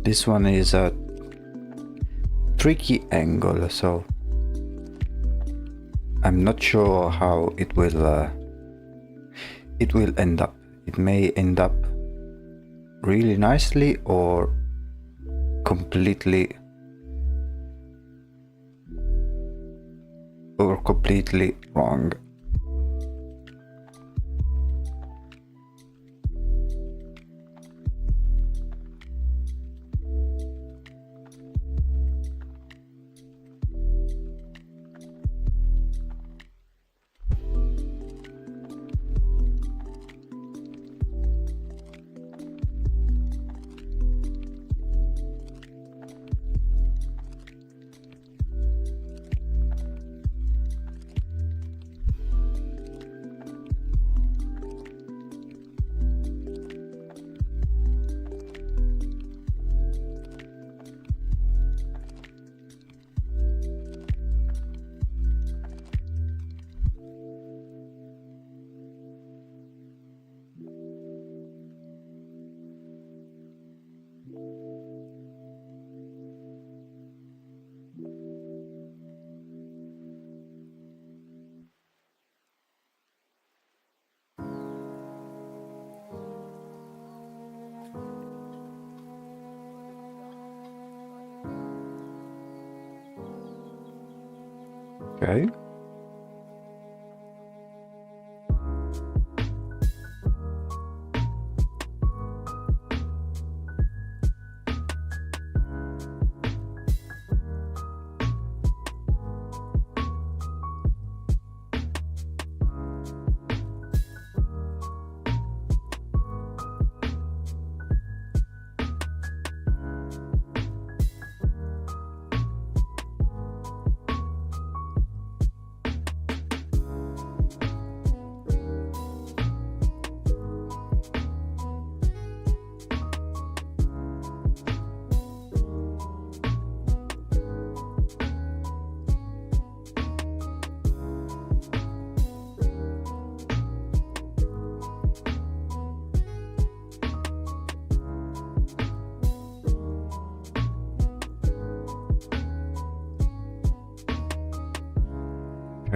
This one is a tricky angle, so I'm not sure how it will end up. It may end up really nicely or completely wrong. Okay.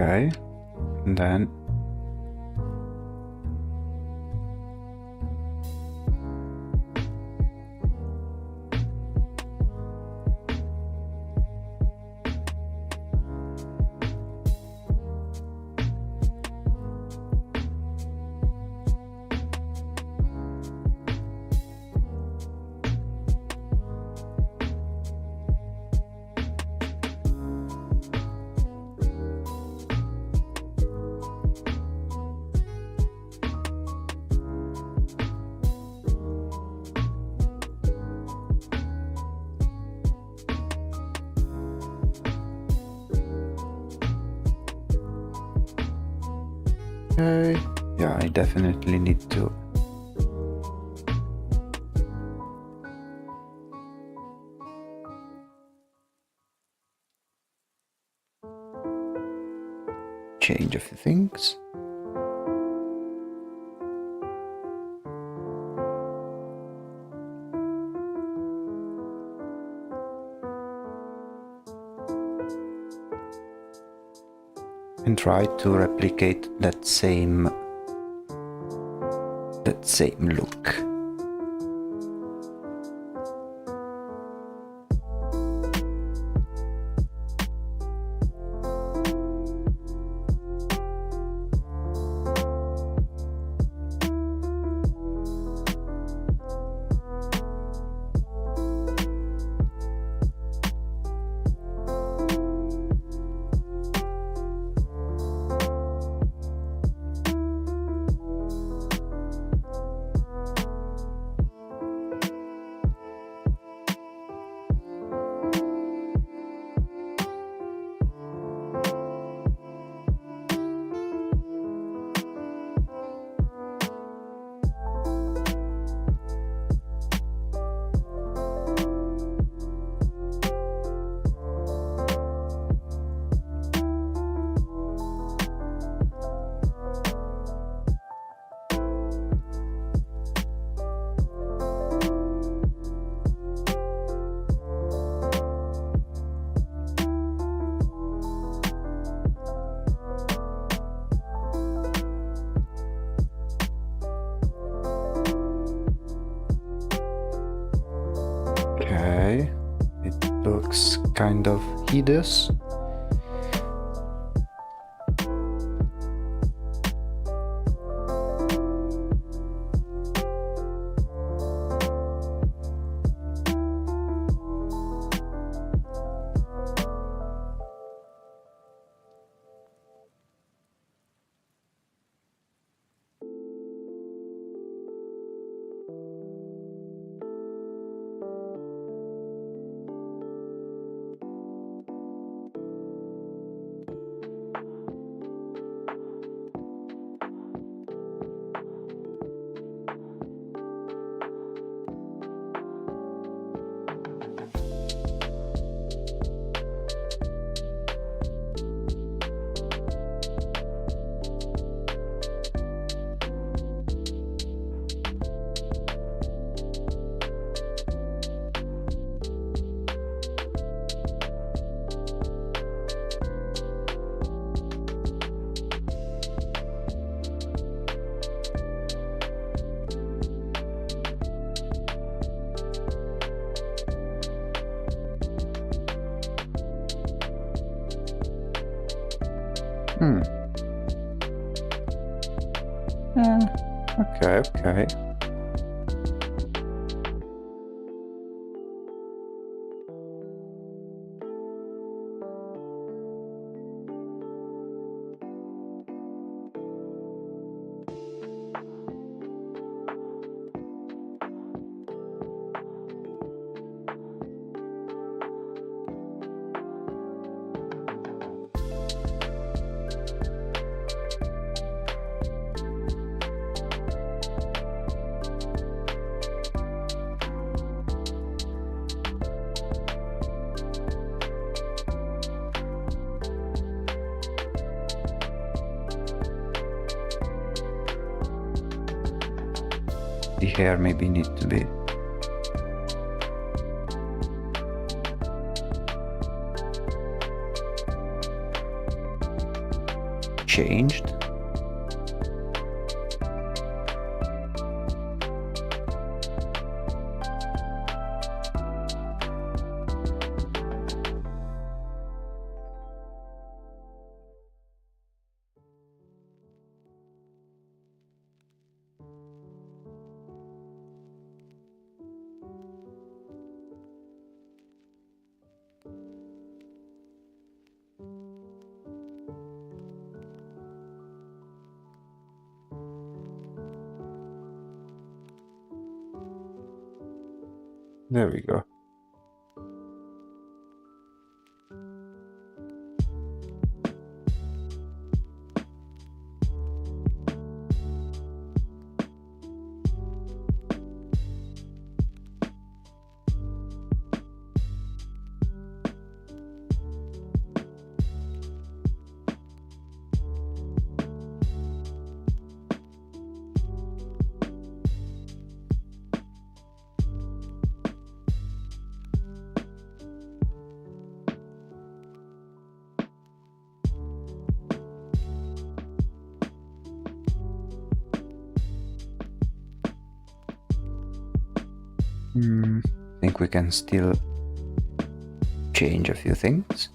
Okay, and then okay. Yeah, I definitely need to change a few things. And try to replicate that same look. Okay, it looks kind of hideous. Okay. The hair maybe need to be changed. There we go. I think we can still change a few things.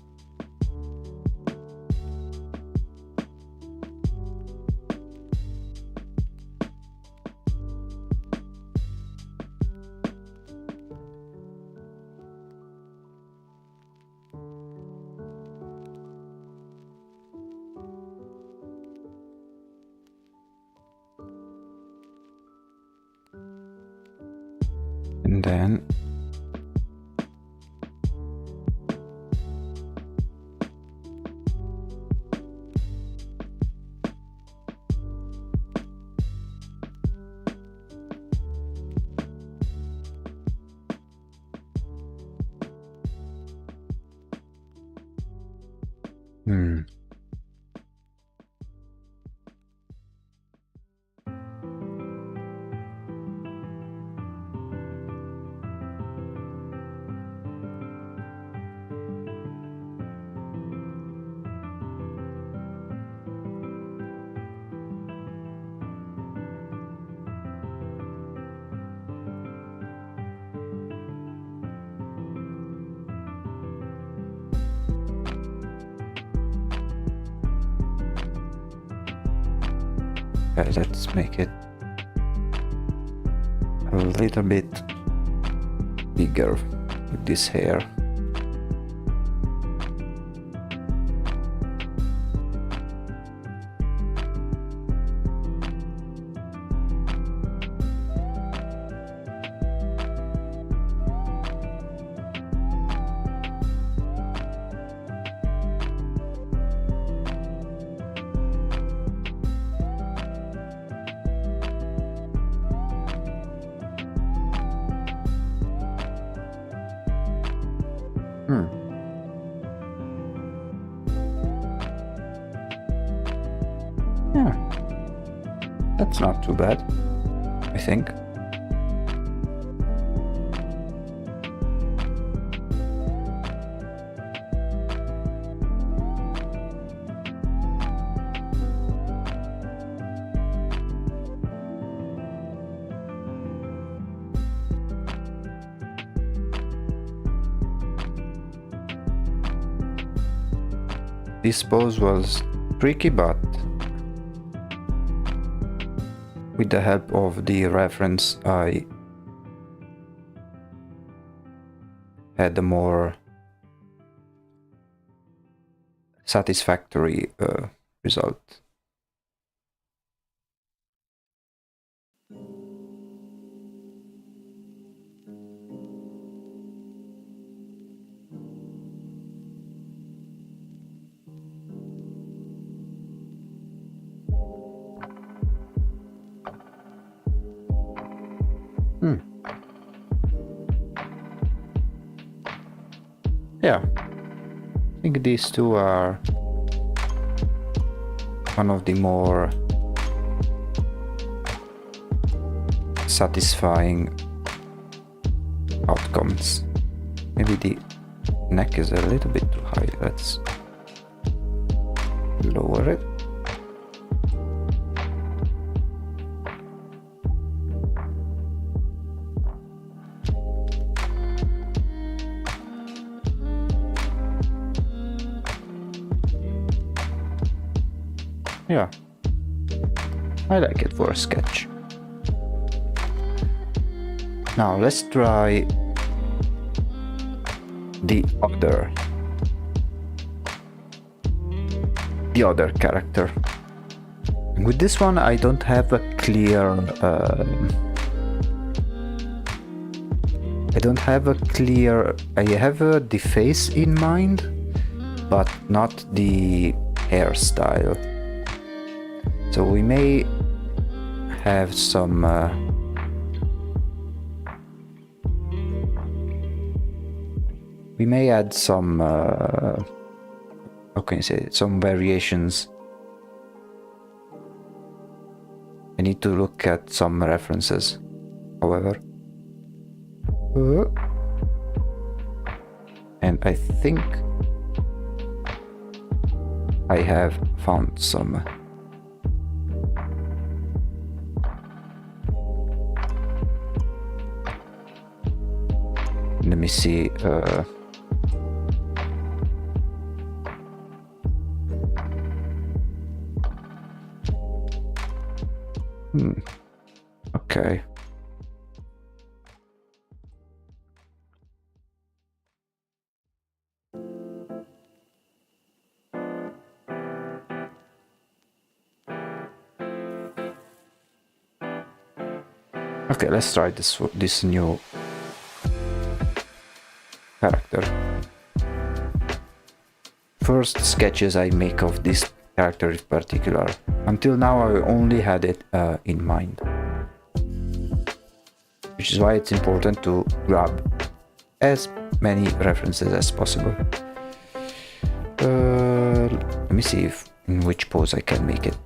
And then okay, let's make it a little bit bigger with this hair. Yeah, that's not too bad, I think. This pose was tricky, but with the help of the reference I had a more satisfactory result. Yeah, I think these two are one of the more satisfying outcomes. Maybe the neck is a little bit too high. Let's lower it. Yeah, I like it for a sketch. Now let's try the other character. With this one I don't have a clear I have the face in mind, but not the hairstyle. So we may have some we may add some how can you say it? Some variations. I need to look at some references, however. And I think I have found some. Let me see. Okay. Okay, let's try this new character. First sketches I make of this character in particular. Until now I only had it in mind. Which is why it's important to grab as many references as possible. Let me see in which pose I can make it.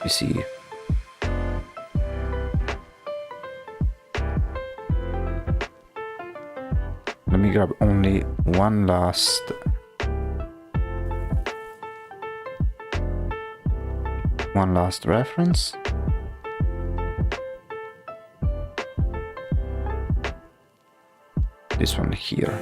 You see. Let me grab only one last reference. This one here.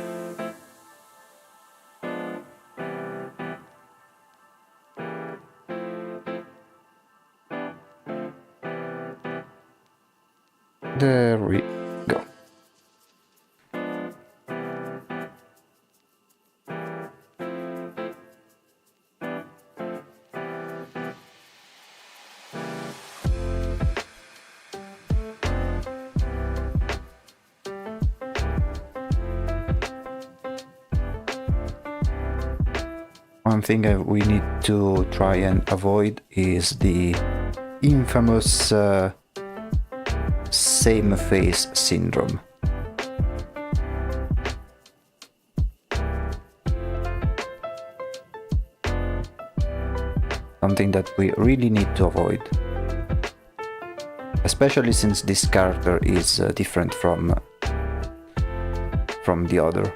There we go. One thing we need to try and avoid is the infamous same face syndrome. Something that we really need to avoid. Especially since this character is different from the other.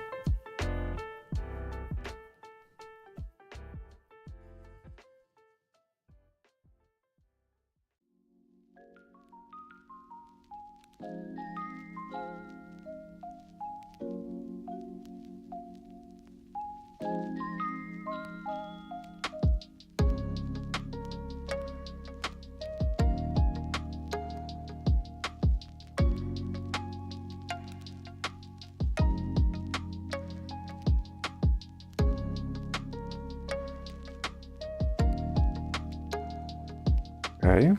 Okay.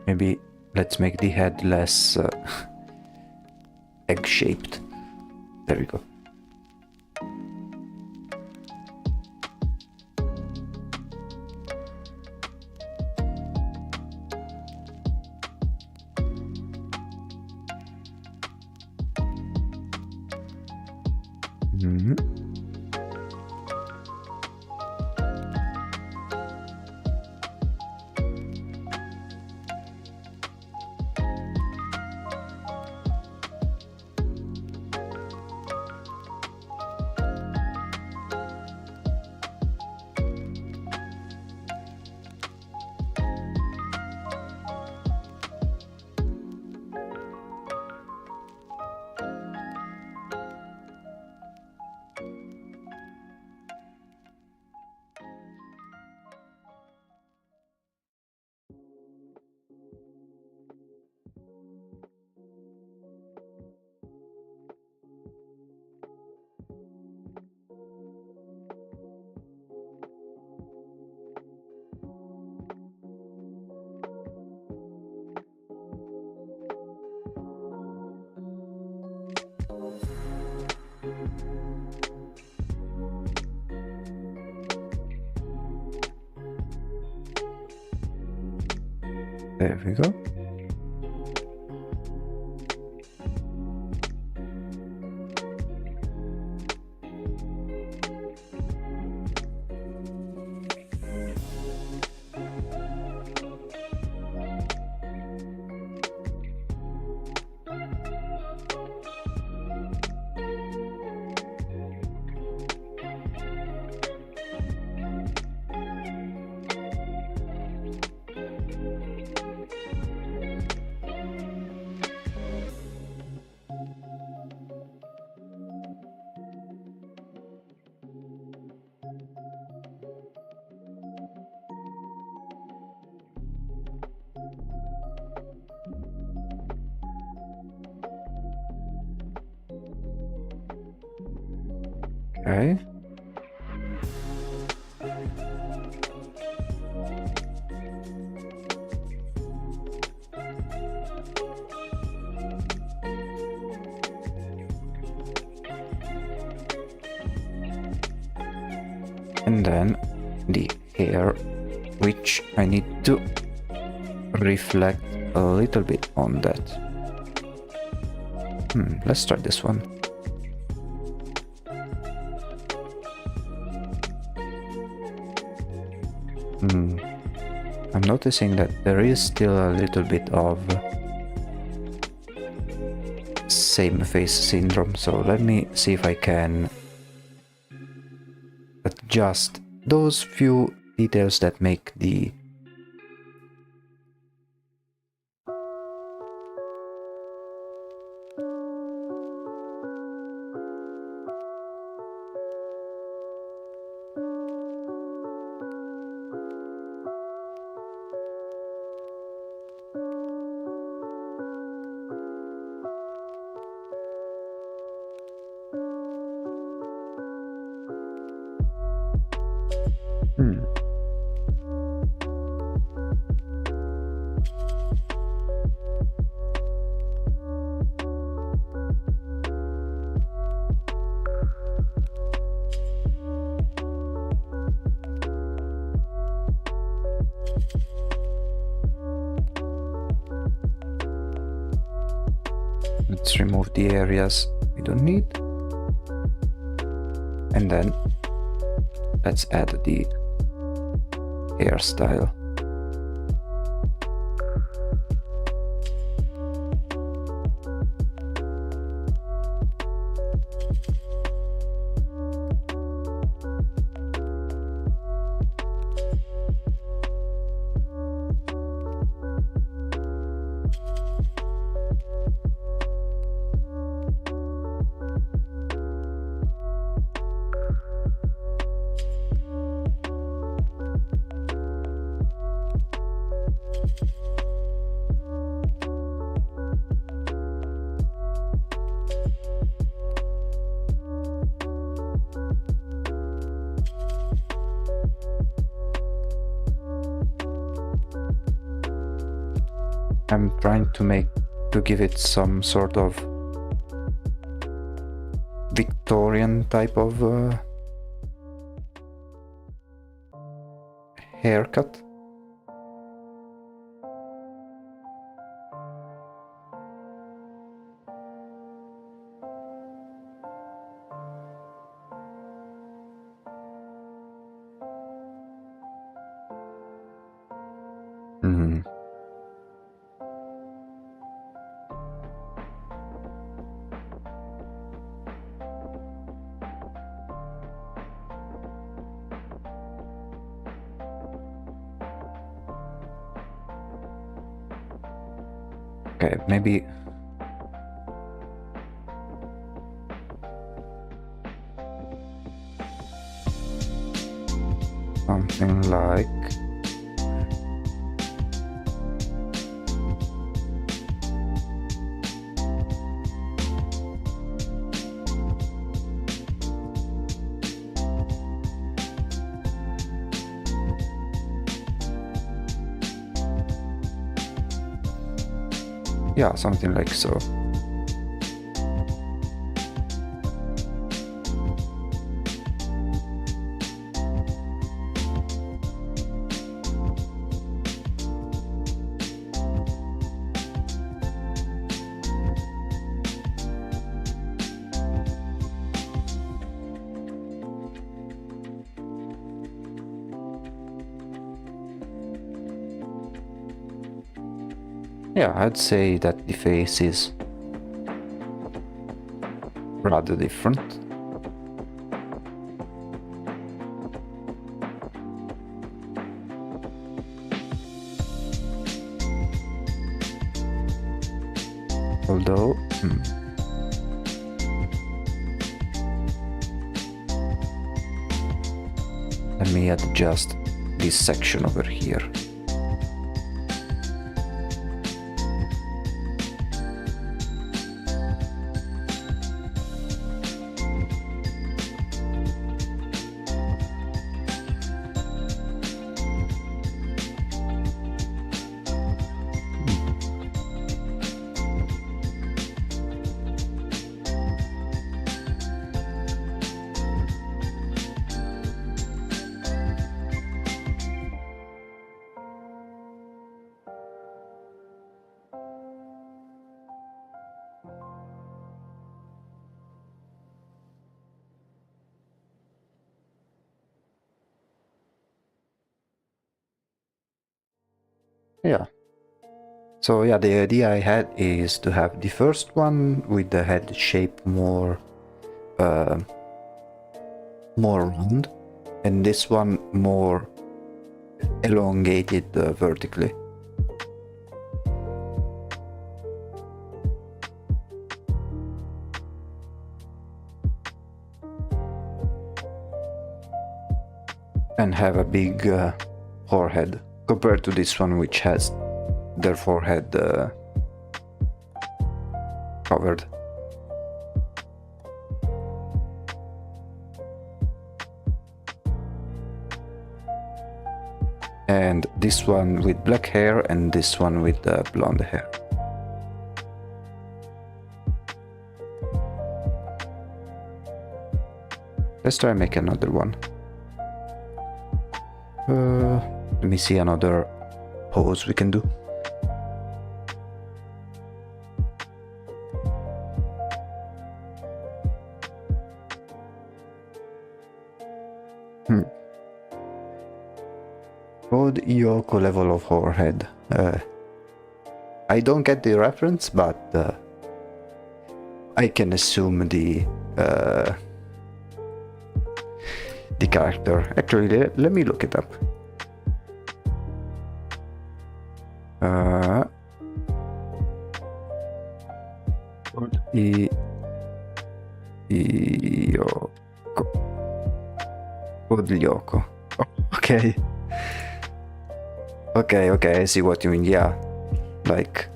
Maybe let's make the head less egg-shaped. There we go. Mhm. There we go. Okay. And then the hair, which I need to reflect a little bit on that. Let's try this one. I'm noticing that there is still a little bit of same face syndrome, so let me see if I can adjust those few details that make the let's remove the areas we don't need, and then let's add the hairstyle. I'm trying to give it some sort of Victorian type of haircut. Hmm. Okay, maybe something like yeah, something like so. Yeah, I'd say that the face is rather different. Although, let me adjust this section over here. Yeah. So yeah, the idea I had is to have the first one with the head shape more round, and this one more elongated vertically. And have a big forehead compared to this one, which has their forehead covered. And this one with black hair and this one with blonde hair. Let's try and make another one. Let me see another pose we can do. Odd Yoko level of forehead. I don't get the reference, but I can assume the character. Actually, let me look it up. Odd Yoko. Okay. Okay, I see what you mean. Yeah, like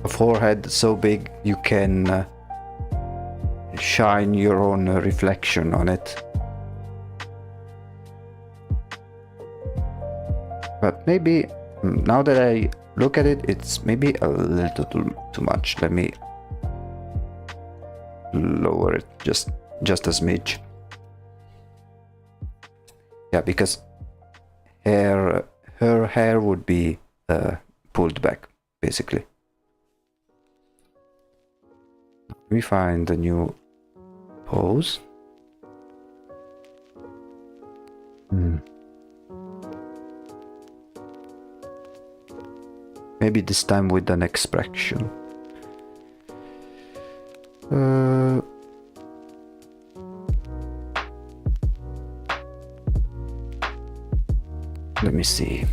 a forehead so big you can shine your own reflection on it. But maybe now that I look at it, it's maybe a little too much. Let me lower it just a smidge. Yeah, because her hair would be pulled back, basically. We find a new pose. maybe this time with an expression. Let me see.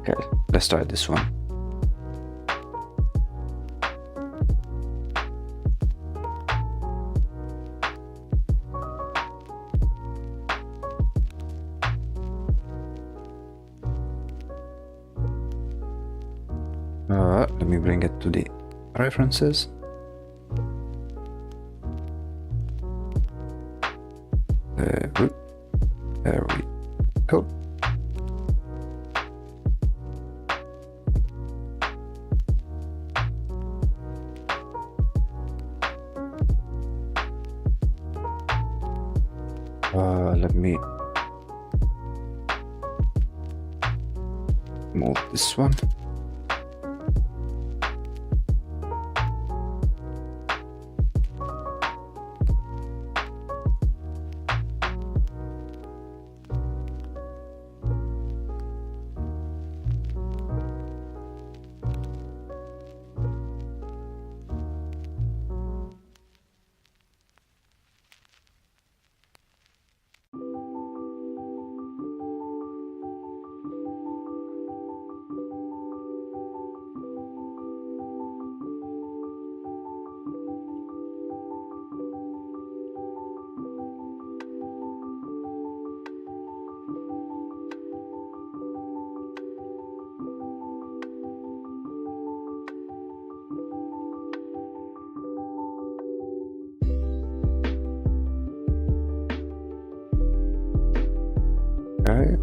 Okay, let's try this one. Let me bring it to the references. There we go. Let me move this one. Okay.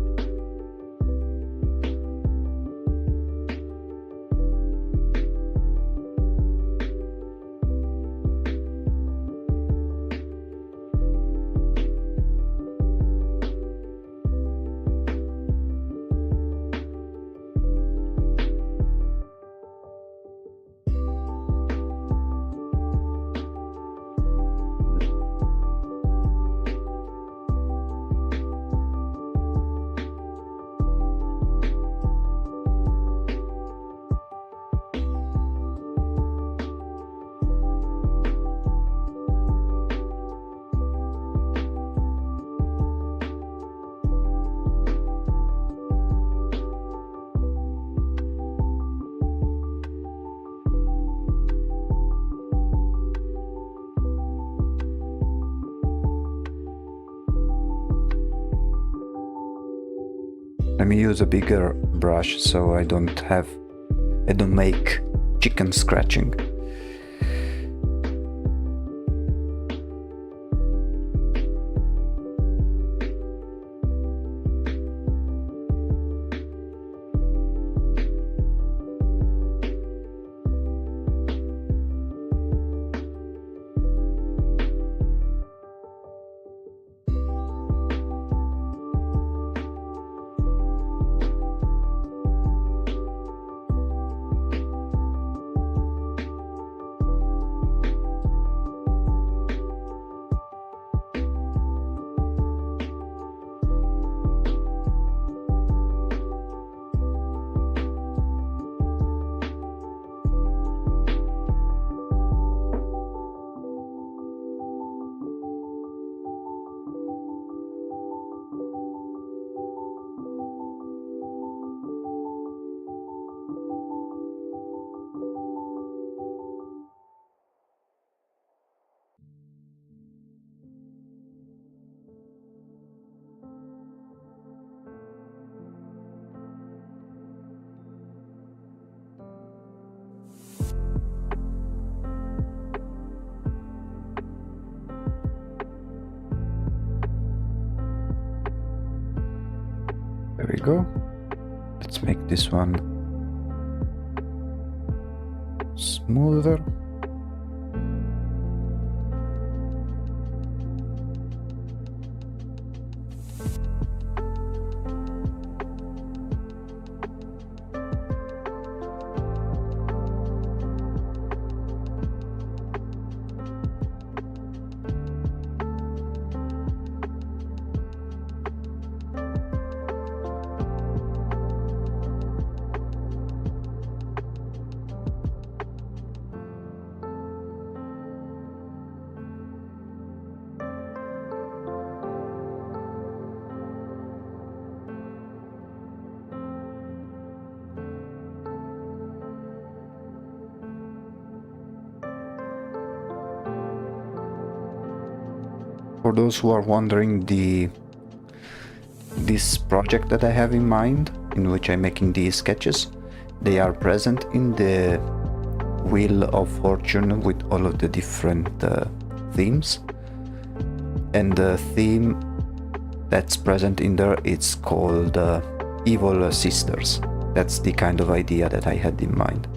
Let me use a bigger brush so I don't make chicken scratching. There we go. Let's make this one smoother. For those who are wondering, this project that I have in mind, in which I'm making these sketches, they are present in the Wheel of Fortune with all of the different themes. And the theme that's present in there, it's called Evil Sisters. That's the kind of idea that I had in mind.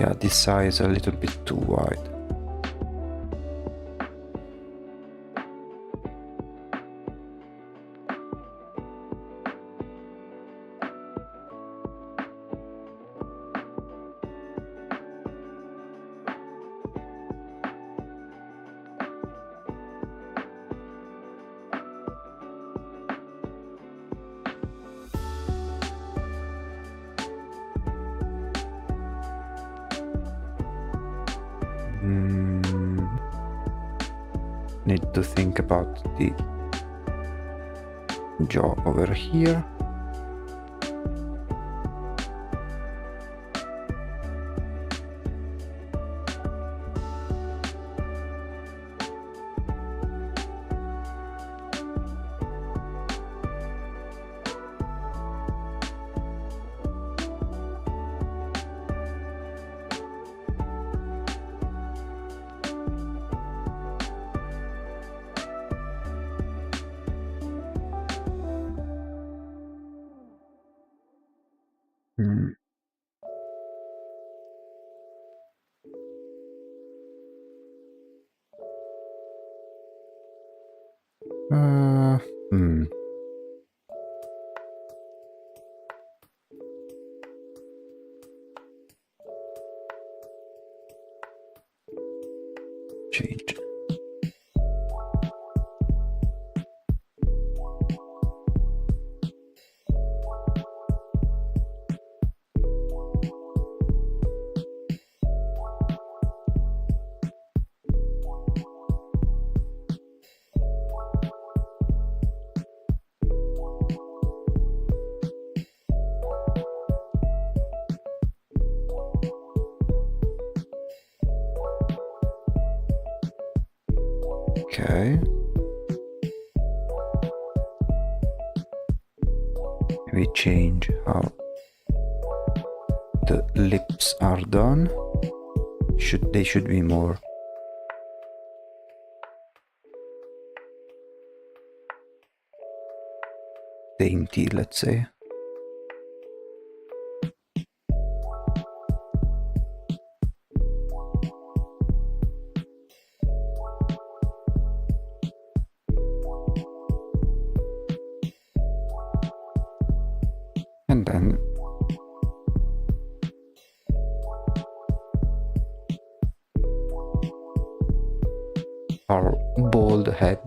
Yeah, this size is a little bit too wide. Need to think about the jaw over here. Change. Okay. We change how the lips are done. They should be more dainty, let's say. And then our bald head.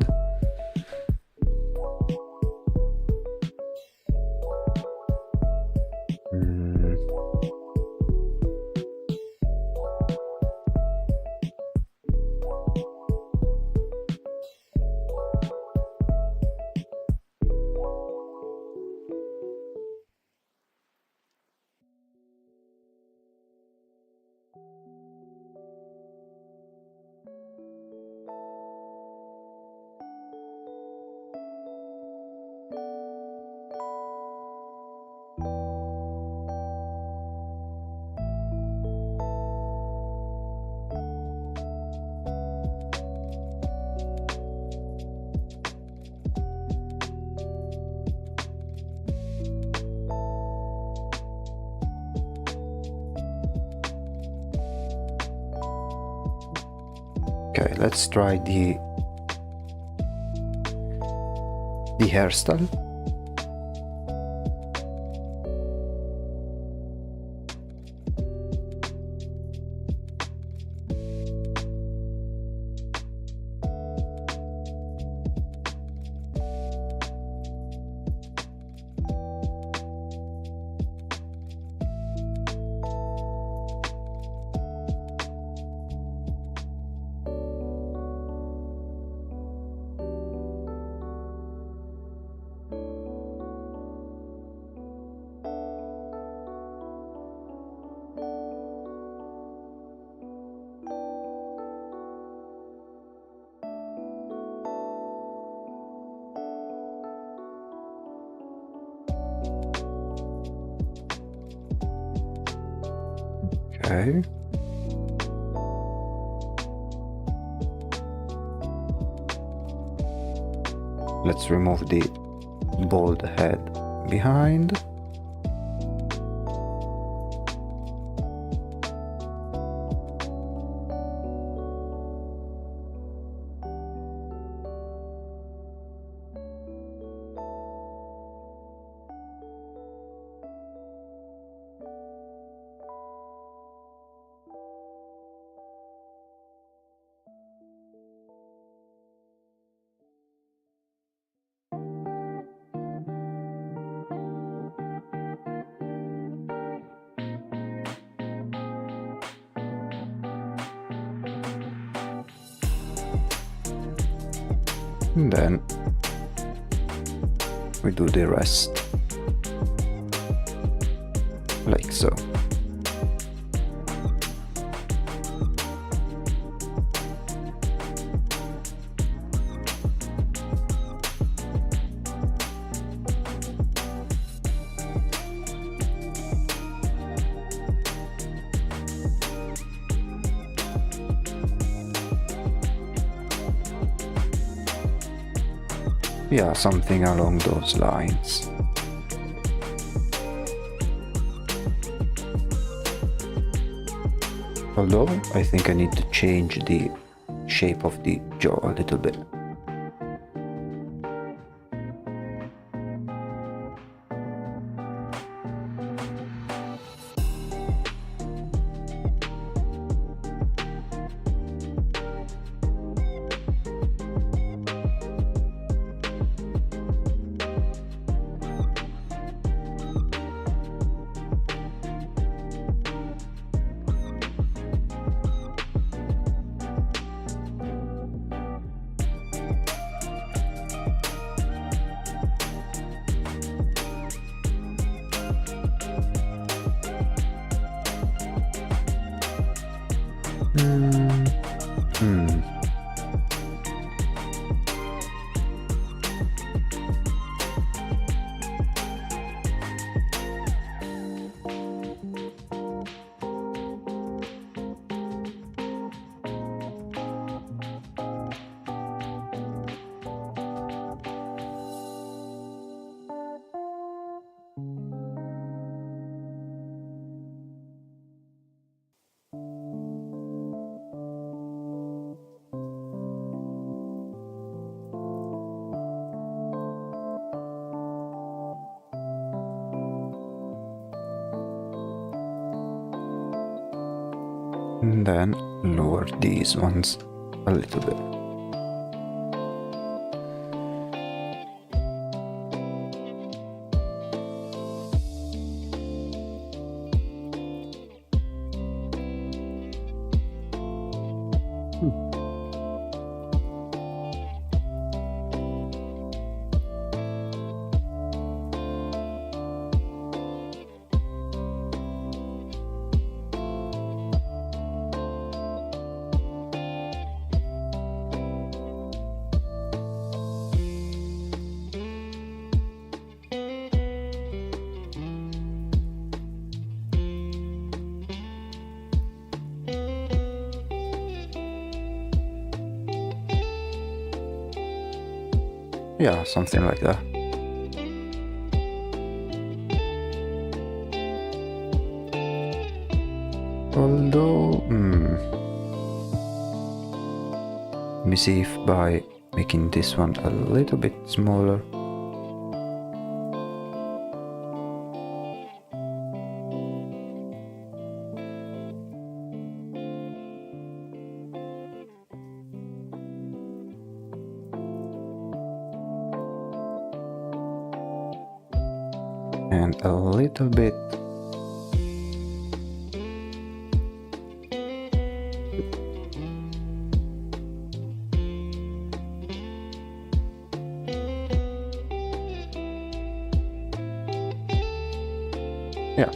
Okay, let's try the hairstyle. Okay. Let's remove the bald head behind. And then we do the rest like so. Yeah, something along those lines. Although I think I need to change the shape of the jaw a little bit. And then lower these ones a little bit. Yeah, something like that. Although, Let me see if by making this one a little bit smaller. And a little bit. Yeah.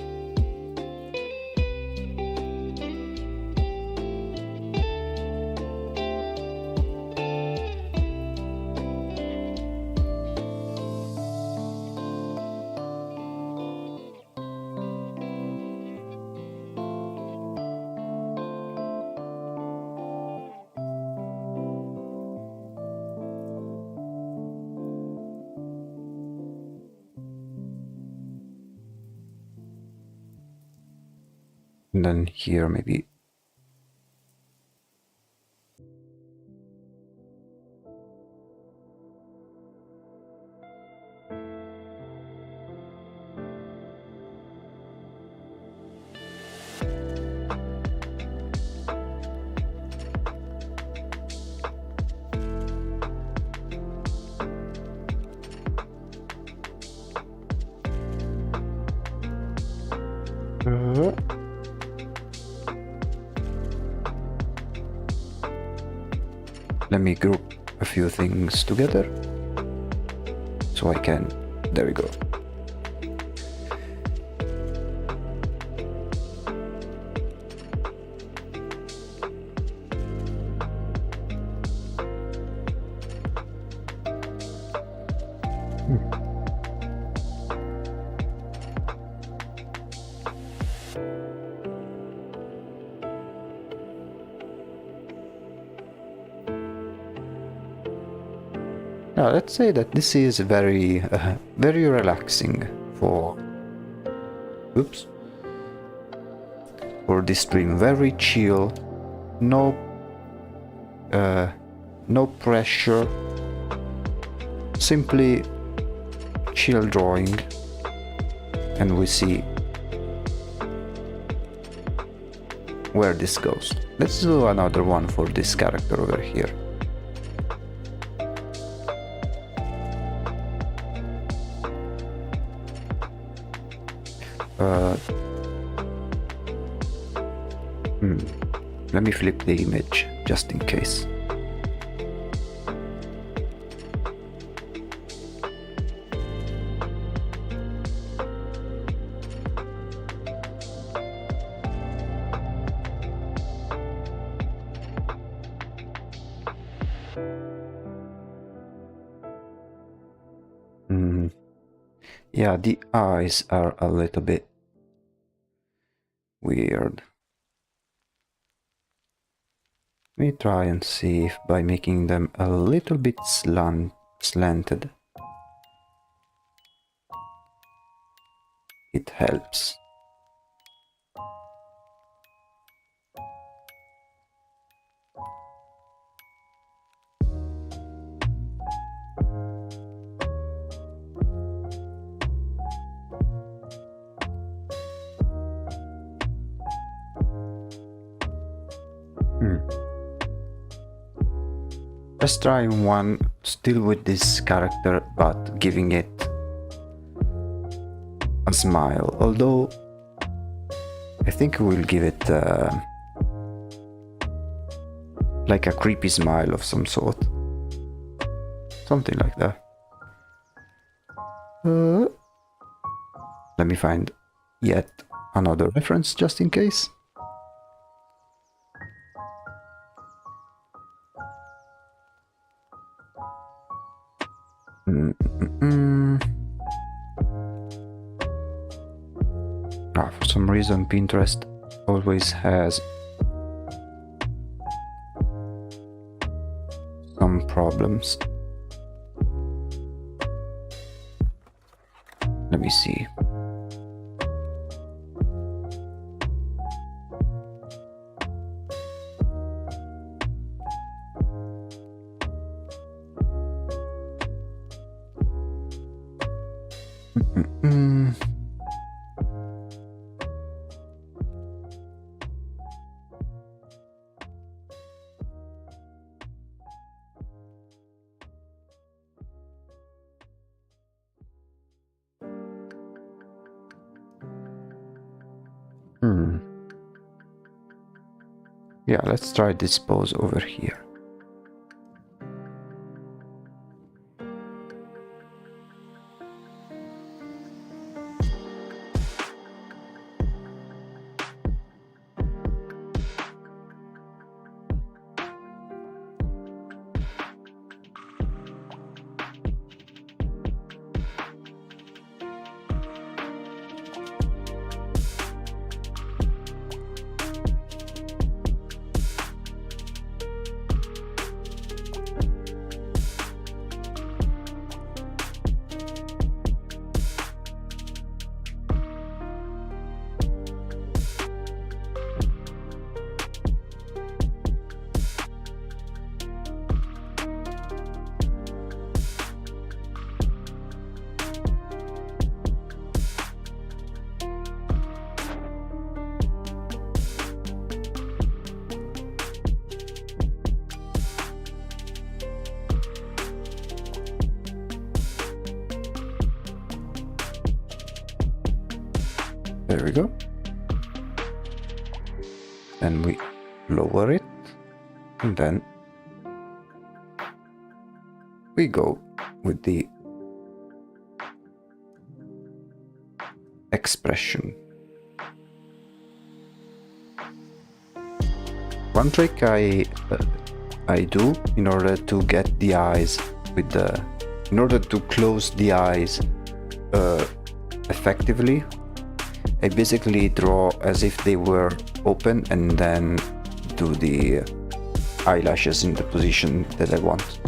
And then here maybe. Let me group a few things together so I can. There we go. Now let's say that this is very relaxing for for this stream. Very chill, no pressure, simply chill drawing, and we see where this goes. Let's do another one for this character over here. Let me flip the image just in case. Yeah, the eyes are a little bit weird. Let me try and see if by making them a little bit slanted, it helps. Let's try one still with this character, but giving it a smile. Although I think we'll give it like a creepy smile of some sort, something like that. Let me find yet another reference just in case. For some reason Pinterest always has some problems. Let me see. Mm. Yeah, let's try this pose over here. There we go. And we lower it, and then we go with the expression. One trick I do in order to get the eyes with the, in order to close the eyes effectively, I basically draw as if they were open and then do the eyelashes in the position that I want.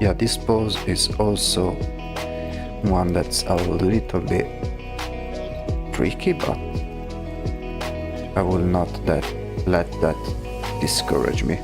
Yeah, this pose is also one that's a little bit tricky, but I will not let that discourage me.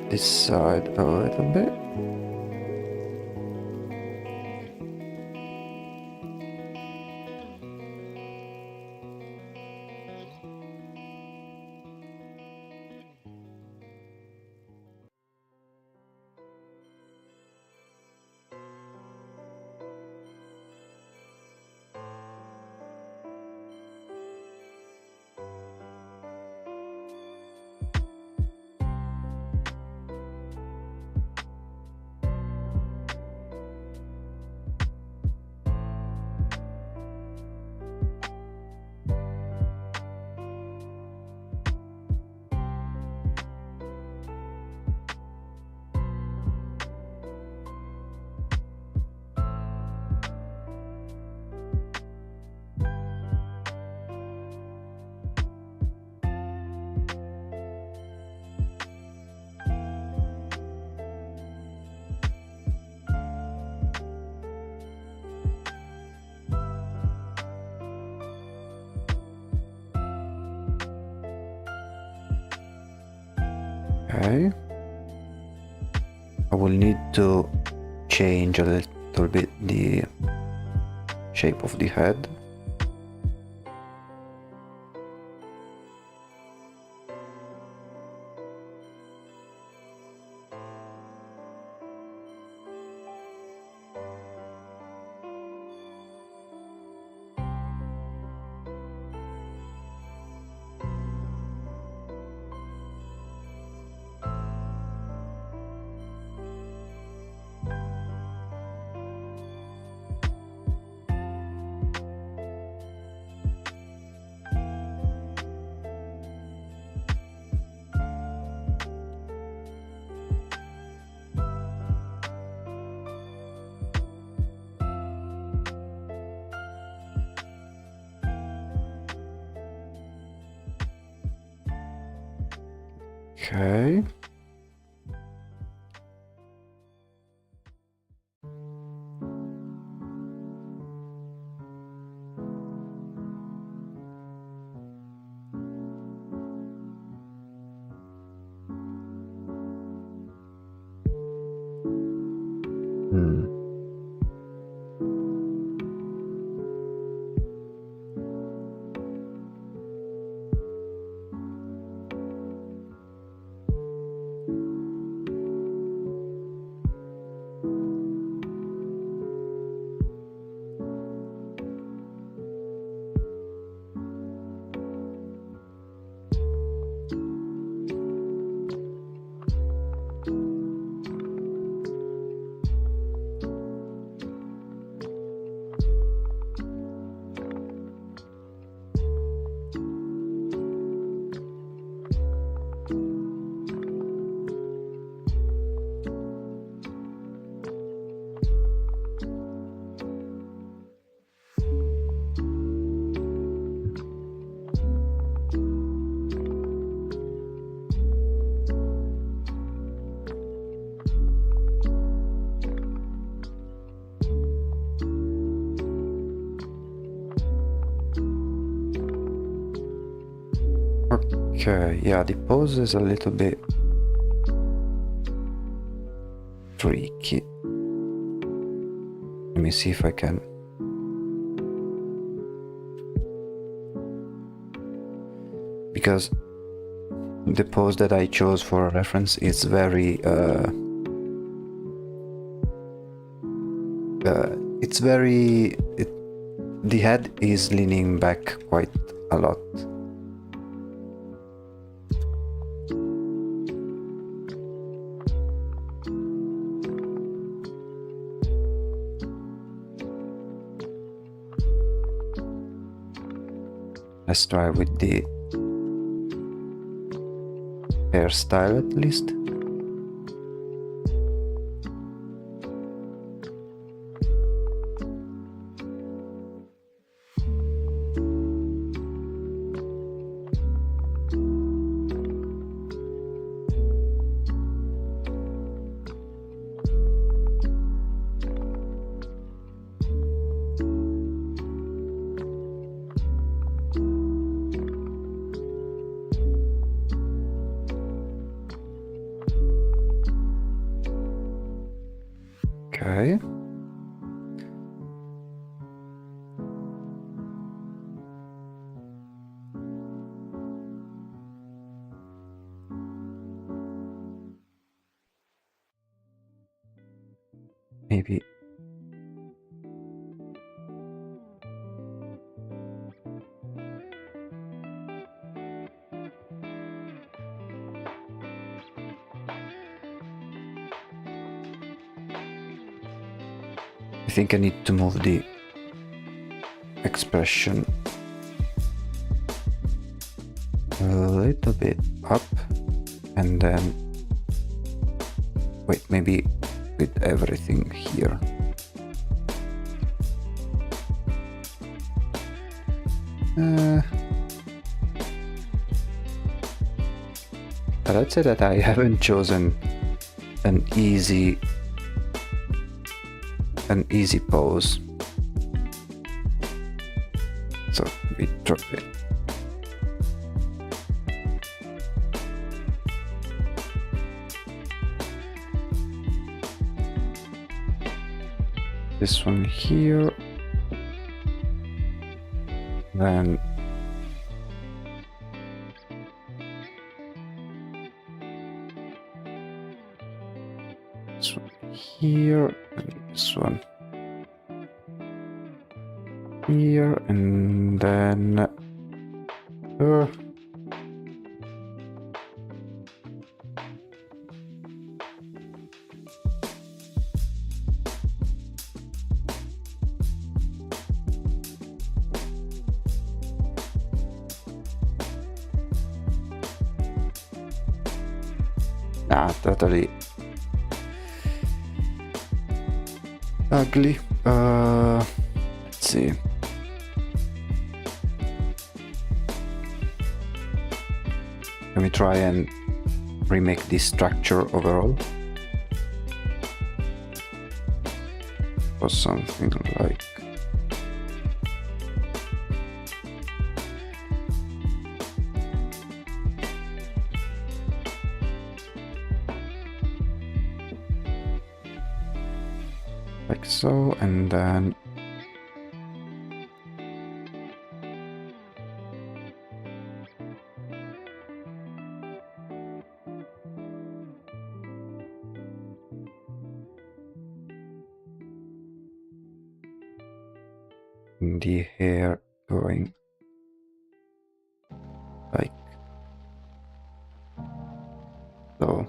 this side a little bit. Okay. I will need to change a little bit the shape of the head. Okay. Hmm. Okay, yeah, the pose is a little bit tricky. Let me see if I can. Because the pose that I chose for reference is very the head is leaning back quite a lot. Let's try with the hairstyle at least. Okay. Maybe I think I need to move the expression a little bit up, and then wait, maybe with everything here. Let's say that I haven't chosen an easy pose, so we drop it. This one here, then this one here, and this one here, and then totally ugly. Let's see. Let me try and remake this structure overall, or something like so, and then the hair going like so.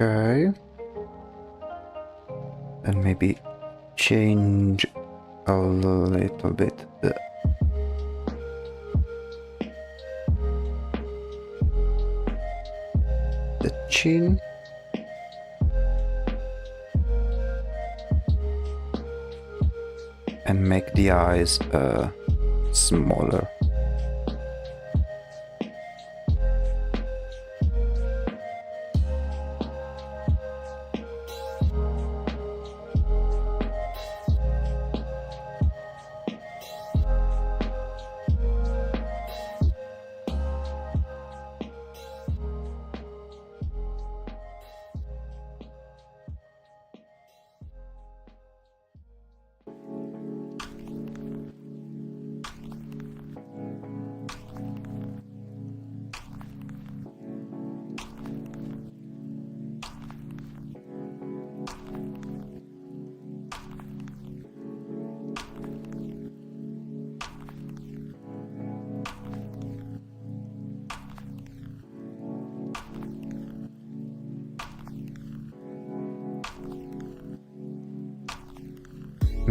Okay, and maybe change a little bit the chin, and make the eyes smaller.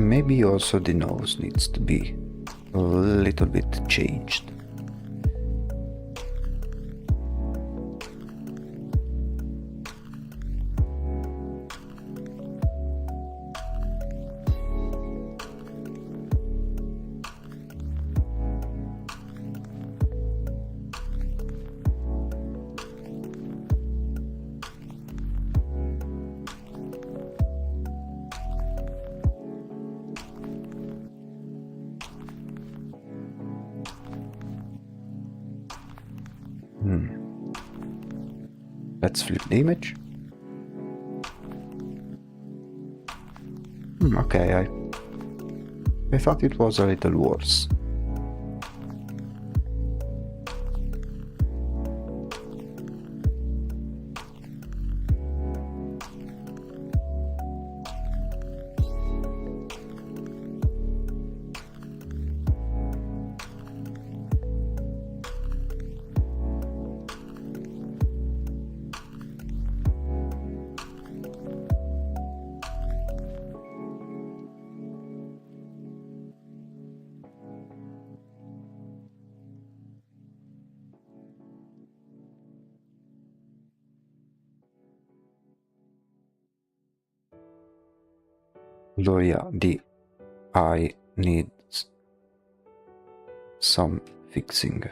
Maybe also the nose needs to be a little bit changed. Let's flip the image. Okay, I thought it was a little worse. So yeah, the eye needs some fixing.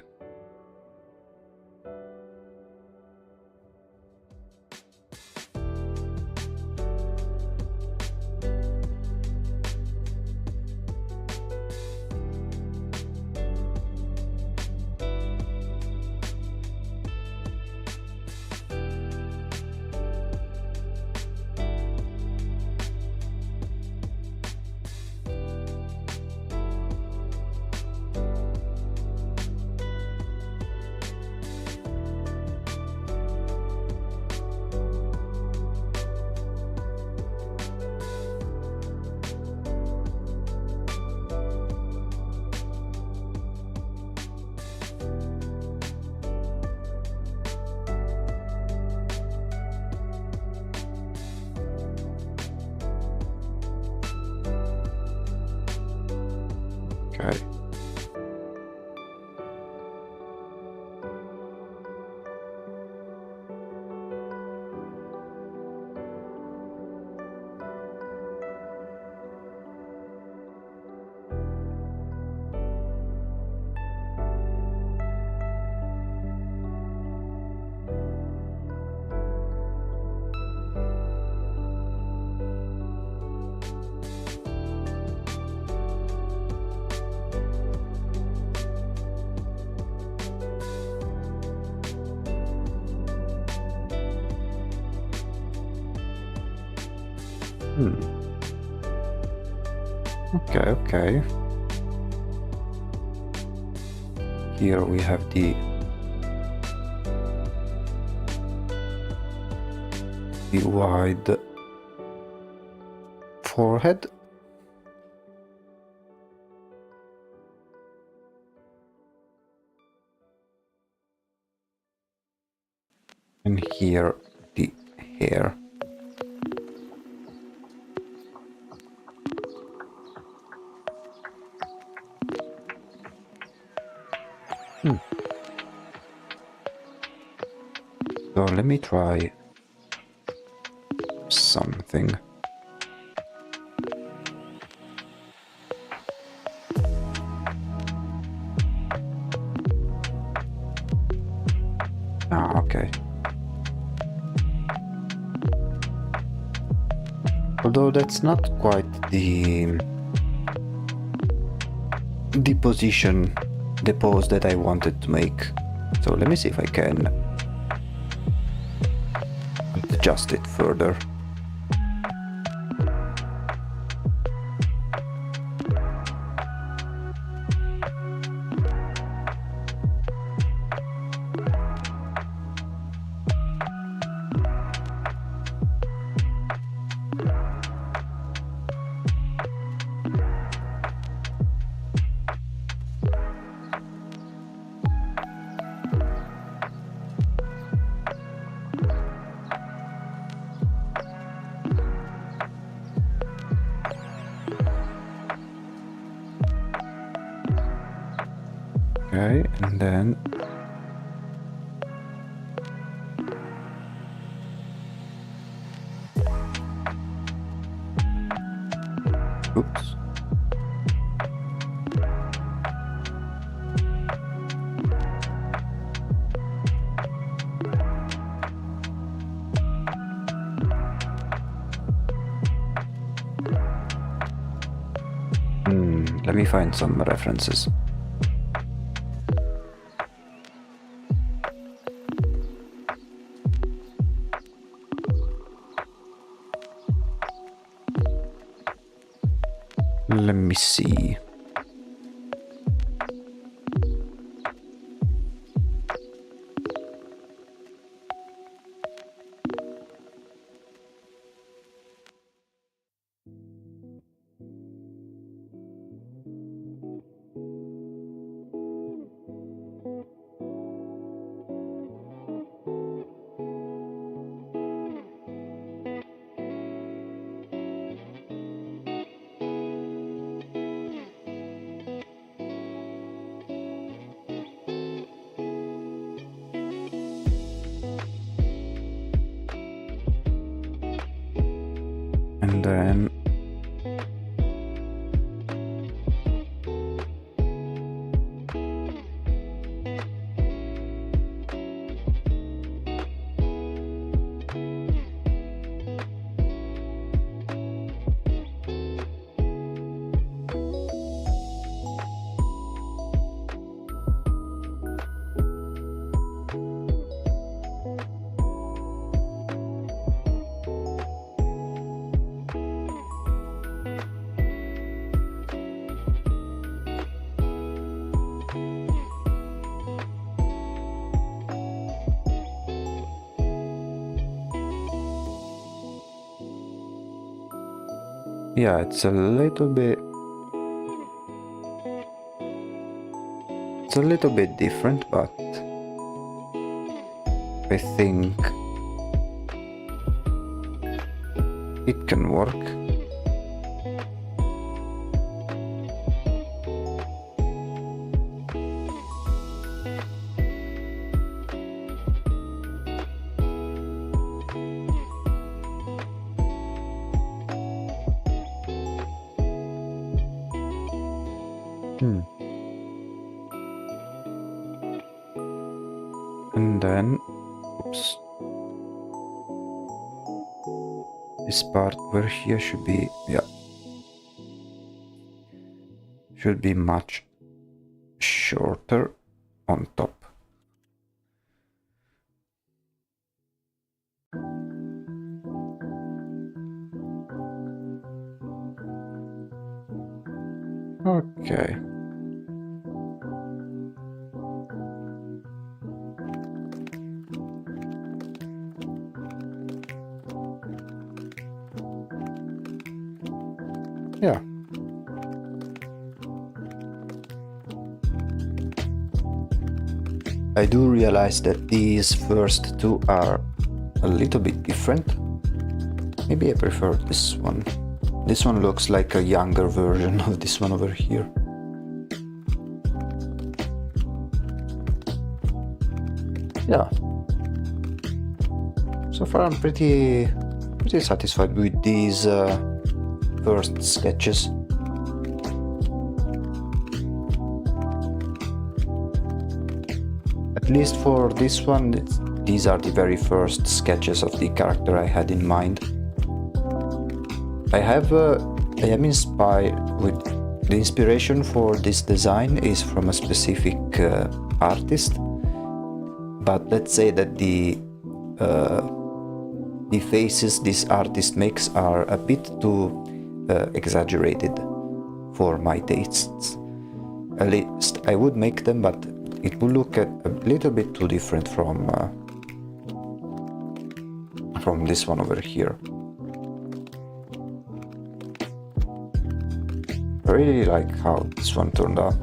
Okay. Okay. Here we have the wide forehead. And here the hair. So let me try something. Okay. Although that's not quite the position, the pose that I wanted to make. So let me see if I can adjust it further. Okay, and then oops. Let me find some references. Let me see. And then yeah, it's a little bit different, but I think it can work. And then, oops, this part over here should be, yeah, should be much shorter on top. Okay. Yeah. I do realize that these first two are a little bit different. Maybe I prefer this one. This one looks like a younger version of this one over here. Yeah. So far I'm pretty satisfied with these first sketches. At least for this one, these are the very first sketches of the character I had in mind. I am inspired with the inspiration for this design is from a specific artist, but let's say that the faces this artist makes are a bit too exaggerated for my tastes. At least I would make them, but it would look a little bit too different from this one over here. I really like how this one turned out.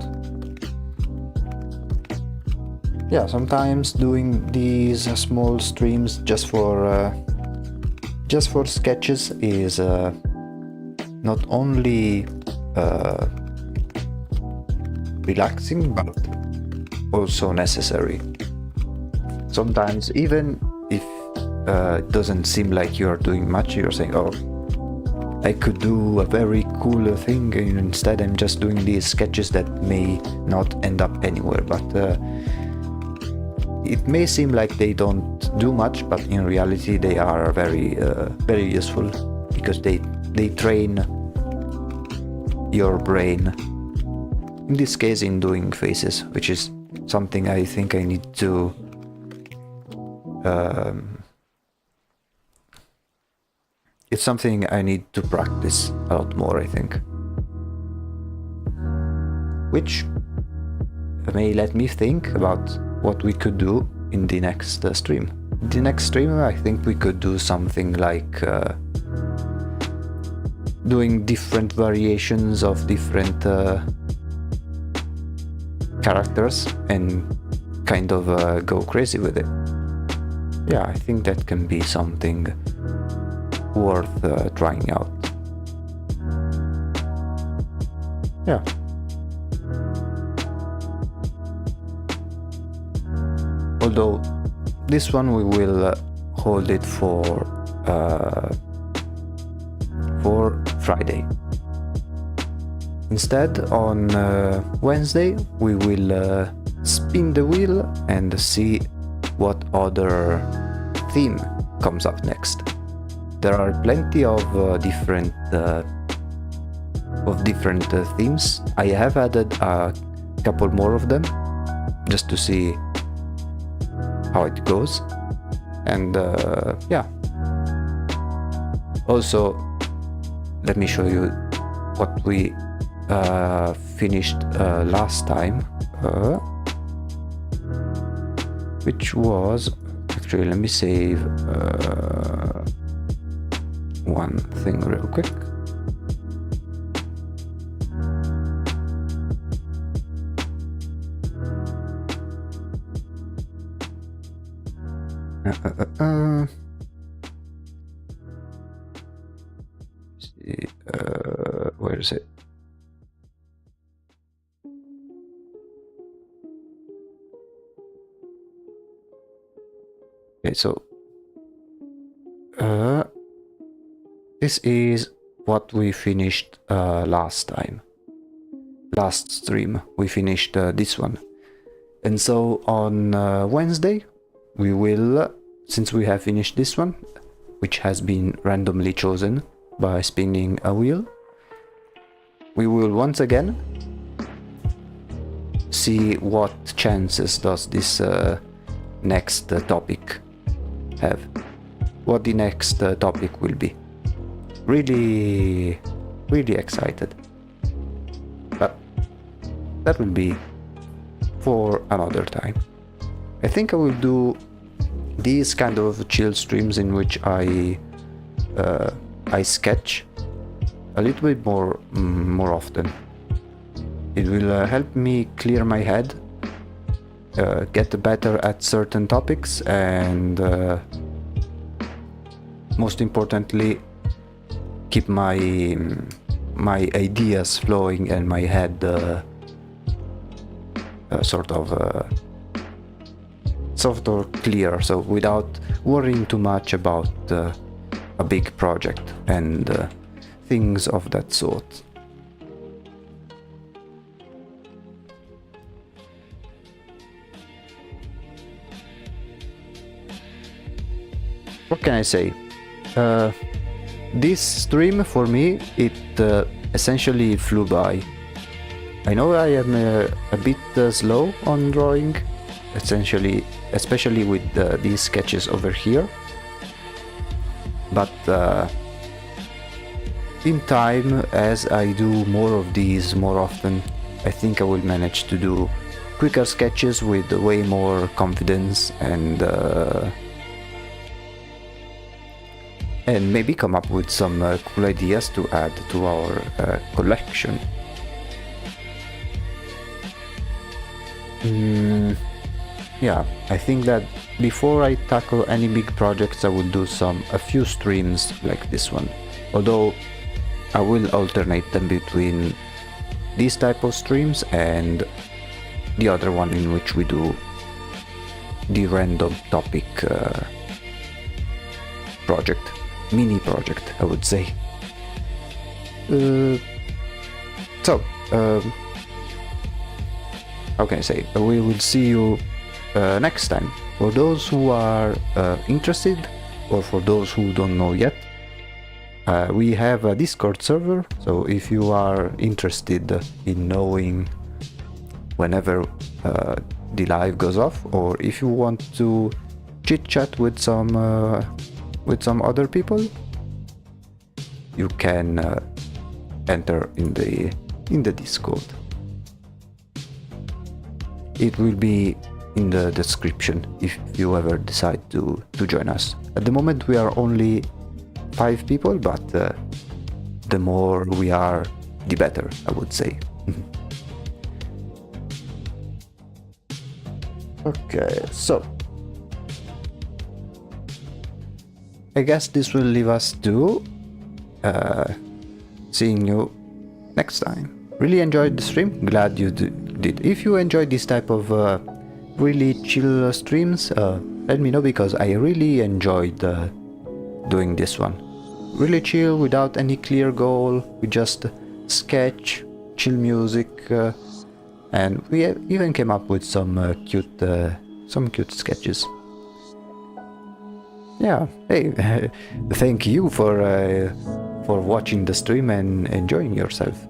Yeah, sometimes doing these small streams just for sketches is not only relaxing, but also necessary. Sometimes even if it doesn't seem like you're doing much, you're saying, oh, I could do a very cool thing, and instead I'm just doing these sketches that may not end up anywhere, but it may seem like they don't do much, but in reality they are very very useful, because they train your brain, in this case in doing faces, which is something I think I need to it's something I need to practice a lot more, I think. Which may let me think about what we could do in the next stream. The next stream, I think we could do something like doing different variations of different characters and kind of go crazy with it. Yeah, I think that can be something worth trying out. Yeah. Although this one we will hold it for Friday. Instead, on Wednesday we will spin the wheel and see what other theme comes up next. There are plenty of different themes. I have added a couple more of them just to see how it goes, and yeah. Also, let me show you what we finished last time, which was actually, let me save one thing real quick. See, where is it? Okay, so this is what we finished last time. Last stream we finished this one, and so on Wednesday we will, since we have finished this one, which has been randomly chosen by spinning a wheel, we will once again see what chances does this next topic have, what the next topic will be. Really excited, but that will be for another time. I think I will do these kind of chill streams in which I sketch a little bit more often. It will help me clear my head, get better at certain topics, and most importantly, keep my ideas flowing and my head sort of clear, so without worrying too much about a big project and things of that sort. What can I say? This stream for me, it essentially flew by. I know I am a bit slow on drawing, especially with these sketches over here, but in time, as I do more of these more often, I think I will manage to do quicker sketches with way more confidence, and maybe come up with some cool ideas to add to our collection. Yeah, I think that before I tackle any big projects, I will do a few streams like this one, although I will alternate them between these type of streams and the other one in which we do the random topic project, mini project, I would say. So, how can I say? We will see you next time. For those who are interested, or for those who don't know yet, we have a Discord server, so if you are interested in knowing whenever the live goes off, or if you want to chit chat with some other people, you can enter in the Discord. It will be in the description if you ever decide to join us. At the moment we are only 5 people, but the more we are, the better, I would say. Okay, so I guess this will leave us to seeing you next time. Really enjoyed the stream, glad you did. If you enjoyed this type of really chill streams, let me know, because I really enjoyed doing this one. Really chill, without any clear goal. We just sketch, chill music, and we even came up with some cute sketches. Yeah, hey, thank you for watching the stream and enjoying yourself.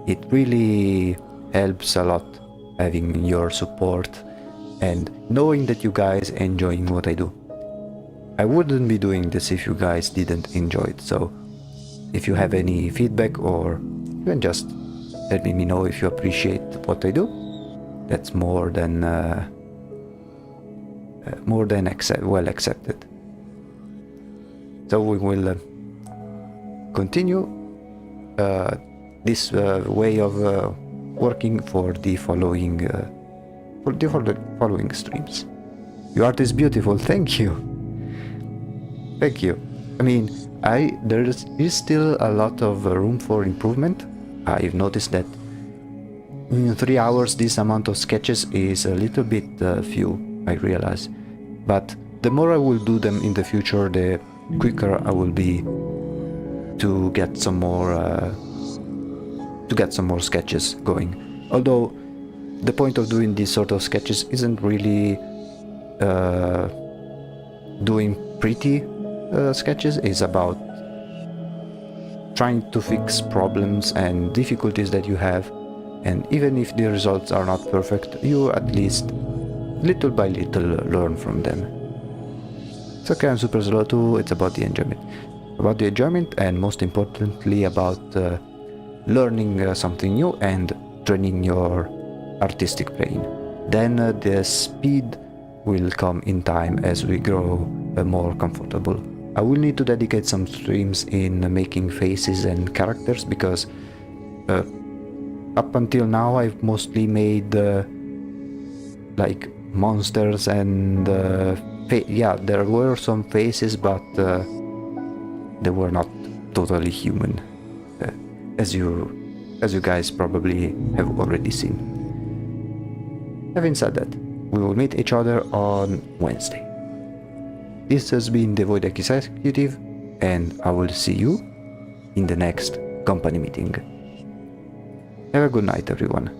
It really helps a lot having your support and knowing that you guys enjoying what I do. I wouldn't be doing this if you guys didn't enjoy it, so if you have any feedback, or even just let me know if you appreciate what I do, that's more than well accepted. So we will continue this way of working for the following streams. Your art is beautiful. Thank you. Thank you. I mean, there is still a lot of room for improvement. I've noticed that in 3 hours this amount of sketches is a little bit few, I realize. But the more I will do them in the future, the quicker I will be to get some more sketches going. Although the point of doing these sort of sketches isn't really doing pretty sketches, is about trying to fix problems and difficulties that you have, and even if the results are not perfect, you at least little by little learn from them. It's okay, I'm super slow too. It's about the enjoyment, and most importantly about learning something new and training your artistic brain. Then the speed will come in time as we grow more comfortable. I will need to dedicate some streams in making faces and characters, because up until now I've mostly made like monsters and yeah, there were some faces, but they were not totally human, as you guys probably have already seen. Having said that, we will meet each other on Wednesday. This has been the Void Executive, and I will see you in the next company meeting. Have a good night, everyone.